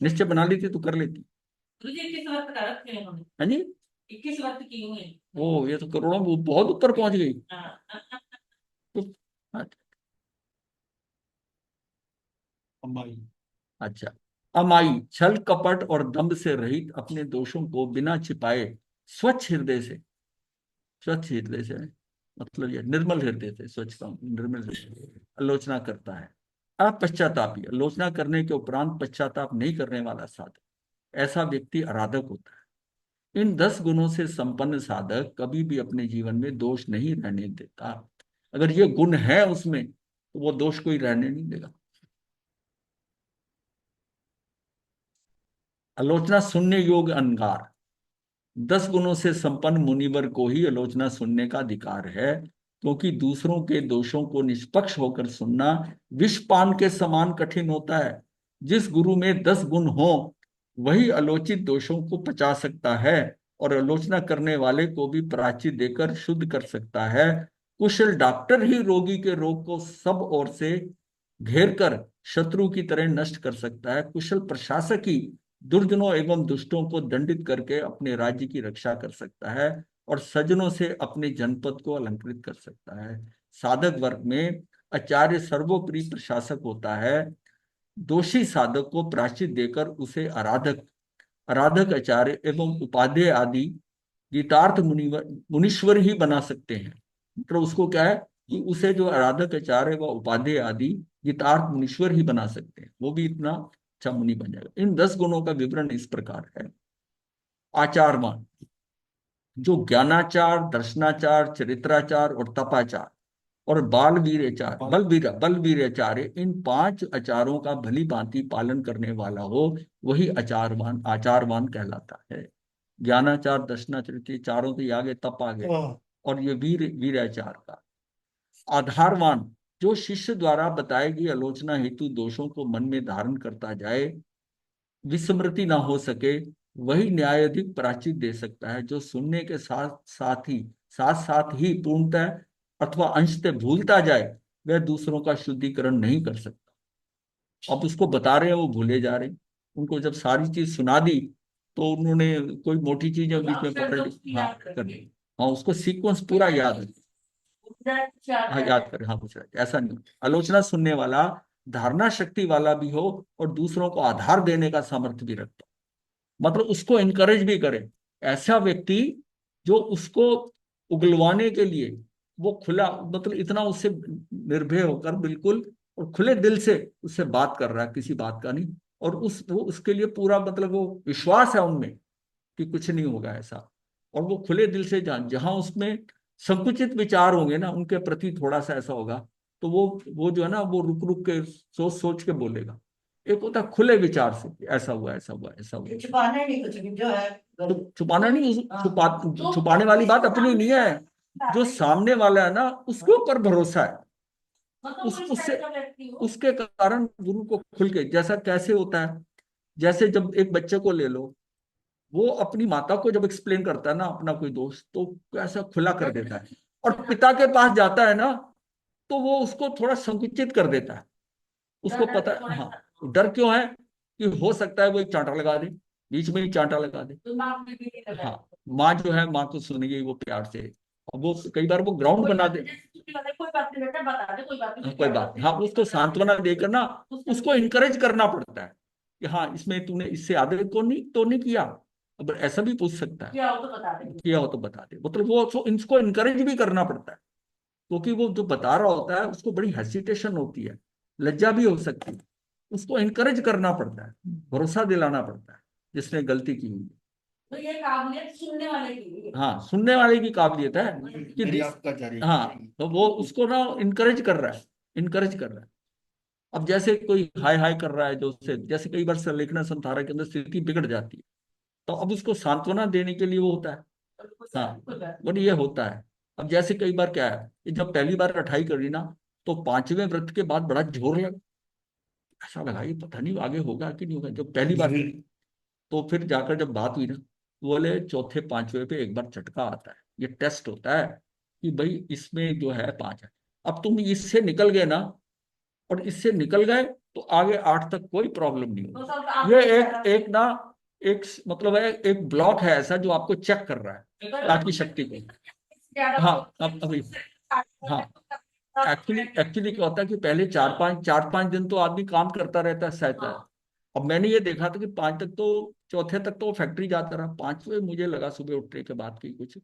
निश्चय बना लेती है तो कर लेती है। तुझे 21 वर्ष का रखे हैं उन्होंने, हाँ जी, 21 वर्ष की हुए हैं। ओ ये तो करोड़ों में बहुत ऊपर पहुंच गई। हाँ, तो, हाँ, अम्बाई अच्छा। अमाई, छल कपट और दंभ से रहित, अपने दोषों को बिना छिपाए स्वच्छ हृदय से, स्वच्छ हृदय से मतलब ये निर्मल हृदय से, स्वच्छ का निर्मल हृदय से आलोचना करता है। अपश्चातापी, आलोचना करने के उपरांत पश्चाताप नहीं करने वाला साधक, ऐसा व्यक्ति आराधक होता है। इन 10 गुणों से संपन्न साधक कभी भी अपने जीवन में दोष नहीं रहने देता। अगर ये गुण है उसमें, तो वो दोष कोई रहने नहीं देगा। आलोचना सुनने योग्य अंगार, 10 गुणों से संपन्न मुनिवर को ही आलोचना सुनने का अधिकार है, क्योंकि दूसरों के दोषों को निष्पक्ष होकर सुनना विषपान के समान कठिन होता है। जिस गुरु में 10 गुण हो, वही आलोचित दोषों को पचा सकता है, और आलोचना करने वाले को भी प्रायश्चित देकर शुद्ध कर सकता है। कुशल डॉक्टर ही रोगी के रोग को सब ओर से घेर कर शत्रु की तरह नष्ट कर सकता है। कुशल प्रशासक ही दुर्जनों एवं दुष्टों को दंडित करके अपने राज्य की रक्षा कर सकता है, और सज्जनों से अपने जनपद को अलंकृत कर सकता है। साधक वर्ग में आचार्य सर्वोपरि प्रशासक होता है। दोषी साधक को प्रायश्चित देकर उसे आराधक, आराधक आचार्य एवं उपाध्याय आदि गीतार्थ मुनीश्वर ही बना सकते हैं। मतलब उसको क्या है कि उसे जो आराधक आचार्य व उपाध्याय आदि गीतार्थ मुनीश्वर ही बना सकते हैं, वो भी इतना अच्छा मुनि बन जाएगा। इन 10 गुणों का विवरण इस प्रकार है। आचारवान, जो ज्ञानाचार, दर्शनाचार, चरित्राचार और तपाचार और बलवीराचार्य, इन 5 आचारों का भली भांति पालन करने वाला हो, वही आचारवान कहलाता है। ज्ञानाचार, दर्शनाचार, ये चारों तो ये आगे तप आ गए, और ये वीराचार का। आधारवान, जो शिष्य द्वारा बताई गई आलोचना हेतु दोषों को मन में धारण करता जाए, विस्मृति ना हो सके, वही न्यायाधिक प्रायश्चित दे सकता है। जो सुनने के साथ साथ ही साथ साथ ही पूर्णतः अथवा अंशतः भूलता जाए, वह दूसरों का शुद्धिकरण नहीं कर सकता। अब उसको बता रहे हैं, वो भूले जा रहे हैं। उनको जब सारी चीज सुना दी तो उन्होंने कोई मोटी चीज बीच में पकड़ ली, हाँ कर ली, हाँ उसको सीक्वेंस पूरा याद है, हाँ याद कर, हाँ कुछ ऐसा नहीं। आलोचना सुनने वाला धारणा शक्ति वाला भी हो और दूसरों को आधार देने का सामर्थ्य भी रखता, मतलब उसको इनकरेज भी करे। ऐसा व्यक्ति जो उसको उगलवाने के लिए वो खुला, मतलब इतना उससे निर्भय होकर बिल्कुल और खुले दिल से उससे बात कर रहा है, किसी बात का नहीं, और वो उसके लिए पूरा मतलब वो विश्वास है उनमें कि कुछ नहीं होगा ऐसा, और वो खुले दिल से जहां उसमें संकुचित विचार होंगे ना उनके प्रति थोड़ा सा ऐसा होगा, तो वो जो है ना वो रुक रुक के सोच सोच के बोलेगा। एक होता है खुले विचार से, ऐसा हुआ ऐसा हुआ ऐसा हुआ, छुपाना ही नहीं कुछ भी जो है तो छुपाना नहीं, हाँ। छुपाने वाली बात अपनी नहीं है, जो सामने वाला है ना उसके ऊपर भरोसा है, मतलब उस वो इस उससे टाइप का व्यक्ति हो। उसके कारण गुरु को खुल के, जैसा कैसे होता है, जैसे जब एक बच्चे को ले लो, वो अपनी माता को जब एक्सप्लेन करता है ना अपना कोई दोस्त, तो कैसा खुला कर देता है, और पिता के पास जाता है ना तो वो उसको थोड़ा संकुचित कर देता है। उसको डर पता से थोड़ा हाँ, सा डर क्यों है कि हो सकता है वो एक चांटा लगा दे, बीच में ही चांटा लगा दे। दिमाग में भी नहीं लगा। हाँ, माँ जो है माँ को सुनेगी वो प्यार से, और वो कई बार वो ग्राउंड बना दे, कोई बात नहीं बेटा, बता दे, कोई बात नहीं, कोई बात नहीं, हाँ उसको सांत्वना देकर ना उसको इनकरेज करना पड़ता है कि हाँ इसमें तूने इससे आगे तो नहीं किया, अब ऐसा भी पूछ सकता है, क्या हो तो बता दे। किया हो तो बता दे, मतलब वो इसको इनकरेज भी करना पड़ता है, क्योंकि वो जो बता रहा होता है उसको बड़ी हेसिटेशन होती है, लज्जा भी हो सकती है, उसको इनकरेज करना पड़ता है, भरोसा दिलाना पड़ता है जिसने गलती की हुई है। तो ये काबिलियत सुनने वाले की है। हाँ, सुनने वाले की काबिलियत है कि मेरी आपका जारी। हाँ, तो वो उसको ना इनकरेज कर रहा है, इनकरेज कर रहा है। अब जैसे कोई हाय हाय कर रहा है जो उससे, जैसे कई बार लेखना संथारा के अंदर स्थिति बिगड़ जाती है, तो अब उसको सांत्वना देने के लिए वो होता है, हाँ और ये होता है। अब जैसे कई बार क्या है कि जब पहली बार अठाई करी ना, तो पांचवें व्रत के बाद बड़ा जोर लगा, ऐसा लगा ये पता नहीं आगे होगा कि नहीं होगा, जब पहली बार करी। तो फिर जाकर जब बात हुई ना, तो बोले चौथे पांचवे पे एक बार झटका आता है, ये टेस्ट होता है कि भाई इसमें जो है पांच है, अब तुम इससे निकल गए ना, और इससे निकल गए तो आगे आठ तक कोई प्रॉब्लम नहीं तो होगी। सब आप ये एक ना एक मतलब है, एक ब्लॉक है ऐसा जो आपको चेक कर रहा है आपकी शक्ति को। हाँ अब अभी हाँ, एक्चुअली क्या होता है कि पहले चार पांच दिन तो आदमी काम करता रहता है सहता है। अब मैंने ये देखा था कि पांच तक तो, चौथे तक तो फैक्ट्री जाता रहा, पांचवे मुझे लगा सुबह उठने के बाद की कुछ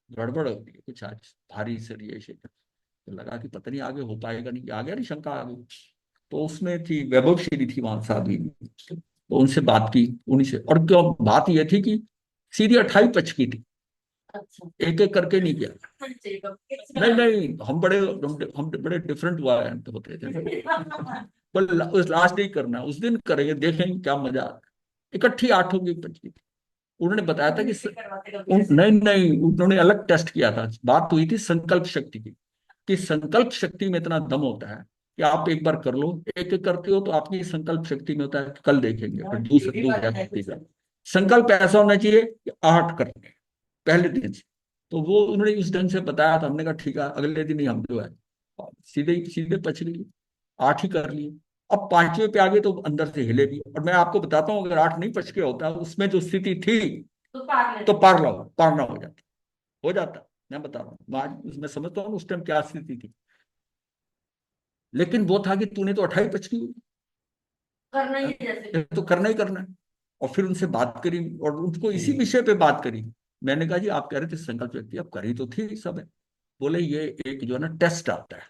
गड़बड़ होती है, कुछ आज भारी से ये तो लगा कि पता नहीं आगे हो पाएगा नहीं, आ गया नहीं, शंका आ गई। तो उसमें थी वैभव श्री थी वहां साहब, तो उनसे बात की, उन्हीं से, और क्यों बात ये थी कि सीधी 28 की थी, अच्छा एक एक करके नहीं किया। नहीं नहीं, हम बड़े डिफरेंट वाले होते थे, पर उस लास्ट डे करना, उस दिन करेंगे, देखेंगे क्या मजा आता है। इकट्ठी 8 की 25 की थी। उन्होंने बताया था कि नहीं नहीं, उन्होंने अलग टेस्ट किया था, बात हुई थी संकल्प शक्ति की, कि संकल्प शक्ति में इतना दम होता है कि आप एक बार कर लो, एक एक करते हो तो आपकी संकल्प शक्ति में होता है कल देखेंगे, फिर दूसरा तीसरा संकल्प ऐसा होना चाहिए कि 8 करने पहले दिन से। तो वो उन्होंने उस ढंग से बताया था, हमने कहा ठीक है, अगले दिन ही हम जो है सीधे सीधे पच लिए, 8 ही कर लिए। अब पांचवे पे आगे तो अंदर से हिले भी, और मैं आपको बताता हूँ अगर 8 नहीं पच के होता उसमें जो स्थिति थी तो पार तो पारना हो जाता। मैं बता रहा हूँ आज मैं समझता हूँ उस टाइम क्या स्थिति थी, लेकिन वो था कि तूने तो 28 की हुई, करना ही है जैसे तो करना ही करना है। और फिर उनसे बात करी और उनको इसी विषय पे बात करी। मैंने कहा जी आप कह रहे थे संकल्प व्यक्ति, अब करी तो थी सब है। बोले ये एक जो है ना टेस्ट आता है,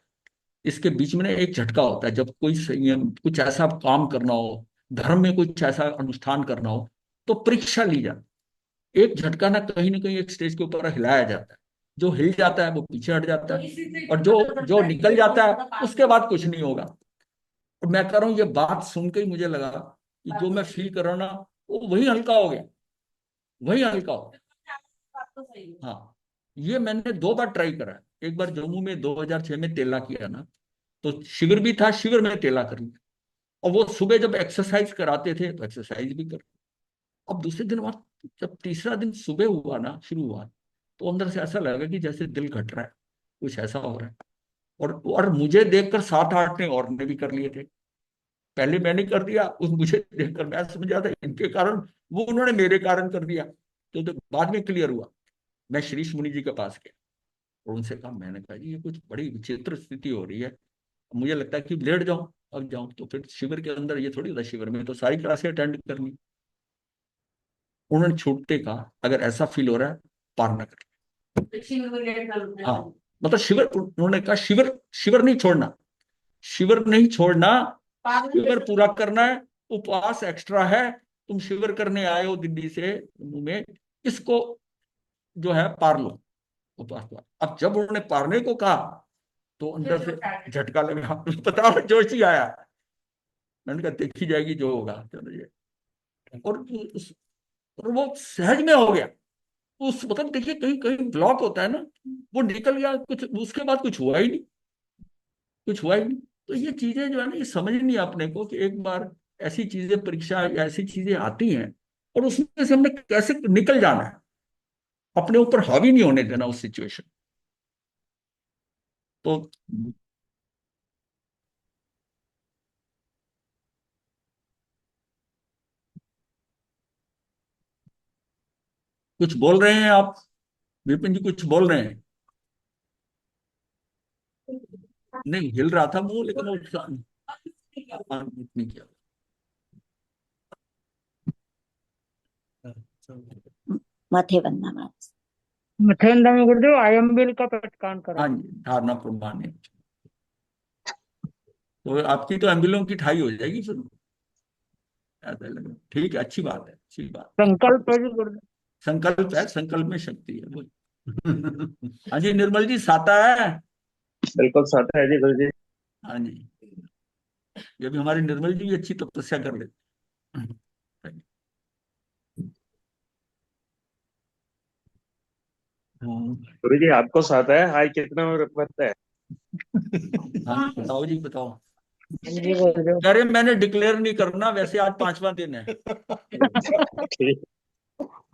इसके बीच में ना एक झटका होता है, जब कोई संयम कुछ ऐसा काम करना हो, धर्म में कुछ ऐसा अनुष्ठान करना हो, तो परीक्षा ली जाती, एक झटका ना कहीं एक स्टेज के ऊपर हिलाया जाता है, जो हिल जाता है वो पीछे हट जाता तो है, इसी से और पता जो चलता जो है निकल कि जाता ज्यादा है पार उसके बाद कुछ नहीं होगा। और मैं कह रहा हूँ ये बात सुन के ही मुझे लगा कि जो मैं फील कर रहा हूँ ना वो वही हल्का हो गया, वही हल्का हो गया। बात तो सही है। हाँ, ये मैंने 2 बार ट्राई करा है। एक बार जम्मू में 2006 में तेला किया ना, तो शिविर भी था, शिविर में तेला कर लिया, और वो सुबह जब एक्सरसाइज कराते थे तो एक्सरसाइज भी कर। अब दूसरे दिन वहां जब तीसरा दिन सुबह हुआ ना, शुरू हुआ, तो अंदर से ऐसा लगा कि जैसे दिल घट रहा है, कुछ ऐसा हो रहा है। और मुझे देखकर 7-8 ने और ने भी कर लिए थे। पहले मैंने कर दिया, उस मुझे देखकर मैं समझा था इनके कारण, वो उन्होंने मेरे कारण कर दिया। तो बाद में क्लियर हुआ। मैं श्रीश मुनि जी के पास गया और उनसे कहा, मैंने कहा जी ये कुछ बड़ी विचित्र स्थिति हो रही है, मुझे लगता है कि लेट जाऊं, अब जाऊं तो फिर शिविर के अंदर ये थोड़ी होता, शिविर में तो सारी क्लासें अटेंड करनी। उन्होंने छूटते कहा, अगर ऐसा फील हो रहा है पार न कर। शिविर में लेट कर हाँ, मतलब शिविर, उन्होंने कहा शिविर शिविर नहीं छोड़ना, शिविर नहीं छोड़ना, शिविर पूरा करना है। उपवास एक्स्ट्रा है, तुम शिविर करने आए हो दिल्ली से जम्मू में, इसको जो है पार लो, उपवास पार। अब जब उन्होंने पारने को कहा तो अंदर से झटका लगा, पता और जोश ही आया। मैंने कहा देखी जाएगी जो होगा, चलो ये। और और वो सहज में हो गया। उस मतलब देखिए कहीं कहीं ब्लॉक होता है ना, वो निकल गया, कुछ उसके बाद कुछ हुआ ही नहीं, कुछ हुआ ही नहीं। तो ये चीजें जो है ना, ये समझनी है अपने को कि एक बार ऐसी चीजें, परीक्षा या ऐसी चीजें आती हैं और उसमें से हमने कैसे निकल जाना है, अपने ऊपर हावी नहीं होने देना उस सिचुएशन। तो कुछ बोल रहे हैं आप, विपिन जी कुछ बोल रहे हैं? नहीं, हिल रहा था मुंह, लेकिन वो नहीं किया। मथे वंदना माता। मथेंद्र में गुरुदेव आयम्बिल का पटकान करो। हाँ जी, धारणा प्रमाण है। तो आपकी तो एम्बुलों की ठाई हो जाएगी फिर, ऐसा लगा। ठीक है, अच्छी बात है, अच्छी बात। संकल्प है जी गुरुदेव। संकल्प है, संकल्प में शक्ति है। हाँ जी, निर्मल जी साता है? बिल्कुल साथ है जी गुरु जी। हाँ जी, ये भी हमारे निर्मल जी भी अच्छी तपस्या कर लेते हैं। गुरु जी आपको साथ है, आज कितना बनता है? हाँ जी, बताओ जी, बताओ। जी गुरुदेव। कह रहे मैंने डिक्लेयर नहीं करना, वैसे आज 5वां दिन है। ठीक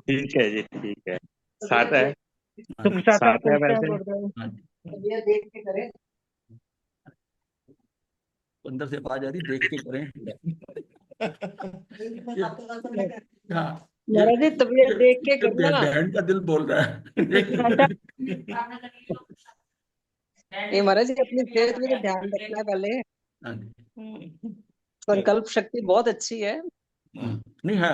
ठीक है जी, ठीक है। साथ है, सुख साता साथ है पूछते हैं वैसे। गुरुदेव। हाँ जी, ये देख के करें। अंदर से आवाज आ रही, देख के करें। हाँ, महाराज जी तबीयत देख के करना। बहन का दिल बोल रहा है। ये महाराज जी अपनी सेहत में तो ध्यान रखना है पहले। हाँ जी। संकल्प शक्ति बहुत अच्छी है। नहीं है,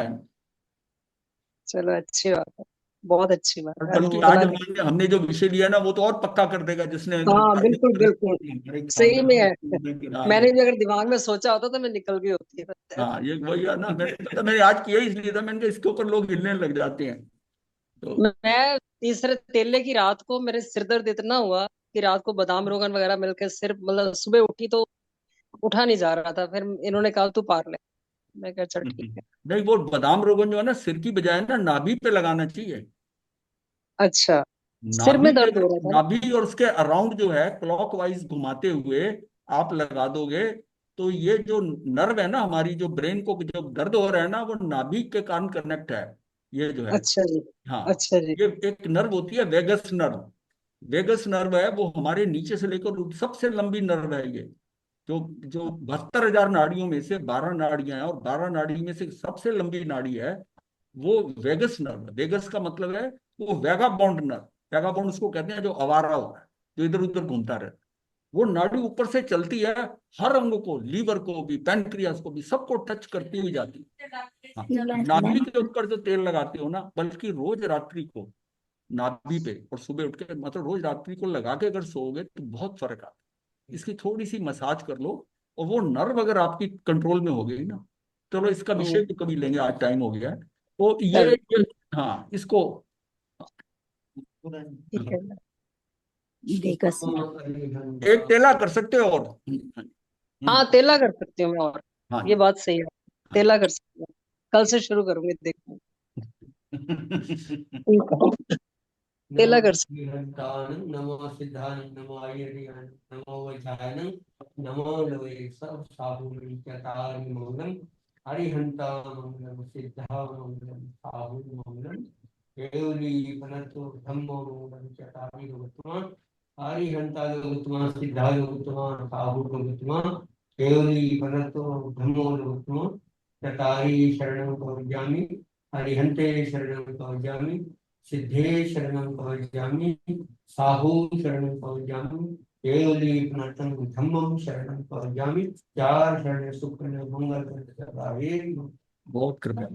चलो अच्छी बात है, बहुत अच्छी बात है। बल्कि आज हमने जो विषय लिया ना, वो तो और पक्का कर देगा जिसने। हाँ बिल्कुल बिल्कुल, सही में है। हाँ, मैंने भी अगर दिमाग में सोचा होता तो मैं निकल गई होती है। हाँ, ये वही है ना, मैंने आज किया इसलिए था, मैंने कहा इसके ऊपर लोग हिलने लग जाते हैं तो। मैं तीसरे तेले की रात को मेरे सिर दर्द इतना हुआ कि रात को बादाम रोगन वगैरह मिलकर सिर, मतलब सुबह उठी तो उठा नहीं जा रहा था। फिर इन्होंने कहा तू पार ले, मैं कहा चल ठीक है। नहीं, वो बादाम रोगन जो है ना, सिर की बजाय ना नाभि पे लगाना चाहिए। अच्छा, सिर नाभि में दर्द हो रहा था। नाभि और उसके अराउंड जो है क्लॉकवाइज घुमाते हुए आप लगा दोगे, तो ये जो नर्व है ना हमारी, जो ब्रेन को जो दर्द हो रहा है ना, वो नाभि के कारण कनेक्ट है, ये जो है। अच्छा जी, हाँ, अच्छा जी। ये एक नर्व होती है वेगस नर्व। वेगस नर्व है वो हमारे नीचे से लेकर सबसे लंबी नर्व है ये। जो जो 72,000 नाड़ियों में से 12 नाड़ियां हैं, और 12 नाड़ी में से सबसे लंबी नाड़ी है वो वेगस नर्व। वेगस का मतलब है वो वेगाबॉन्ड नर्व। वेगाबॉन्ड उसको कहते हैं जो आवारा होता है, जो इधर उधर घूमता रहता है। वो नाड़ी ऊपर से चलती है, हर अंग को, लीवर को भी, पैनक्रियास को भी, सबको टच करती हुई जाती है। हाँ, नाभि के ऊपर जो तेल लगाते हो ना, बल्कि रोज रात्रि को नाभि पे और सुबह उठ के, मतलब रोज रात्रि को लगा के अगर सोओगे तो बहुत फर्क आता है। इसकी थोड़ी सी मसाज कर लो, और वो नर्व अगर आपकी कंट्रोल में हो गई ना, चलो इसका विषय तो कभी लेंगे, आज टाइम हो गया है। तो ये हाँ, इसको ठीक है। देखा एक तेला कर सकते हो और हाँ तेला कर सकती हूँ मैं, और हाँ ये बात सही है, तेला कर सकती हूँ। कल से शुरू करूंगी, देखो। तेला कर सकती नमो सिद्धाय, नमो आयर्याय, नमो वैधाय, नमो लवे सब साबुन चतार मंगलम, हरिहंता मंगलम, सिद्धा मंगलम, साबुन मंगलम, केवली पनतो धम्मो चतारी लोकत्मा आरिहंता लोकत्मा सिद्धा लोकत्मा साहु लोकत्मा केवली पनतो धम्मो लोकत्मा चतारी शरणं प्रवज्यामि अरिहंते शरणं प्रवज्यामि सिद्धे शरणं प्रवज्यामि साहु शरणं प्रवज्यामि केवली पनतं धम्मं शरणं प्रवज्यामि। 4 शरण सुख मंगल बहुत कृपया।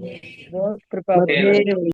बहुत कृपा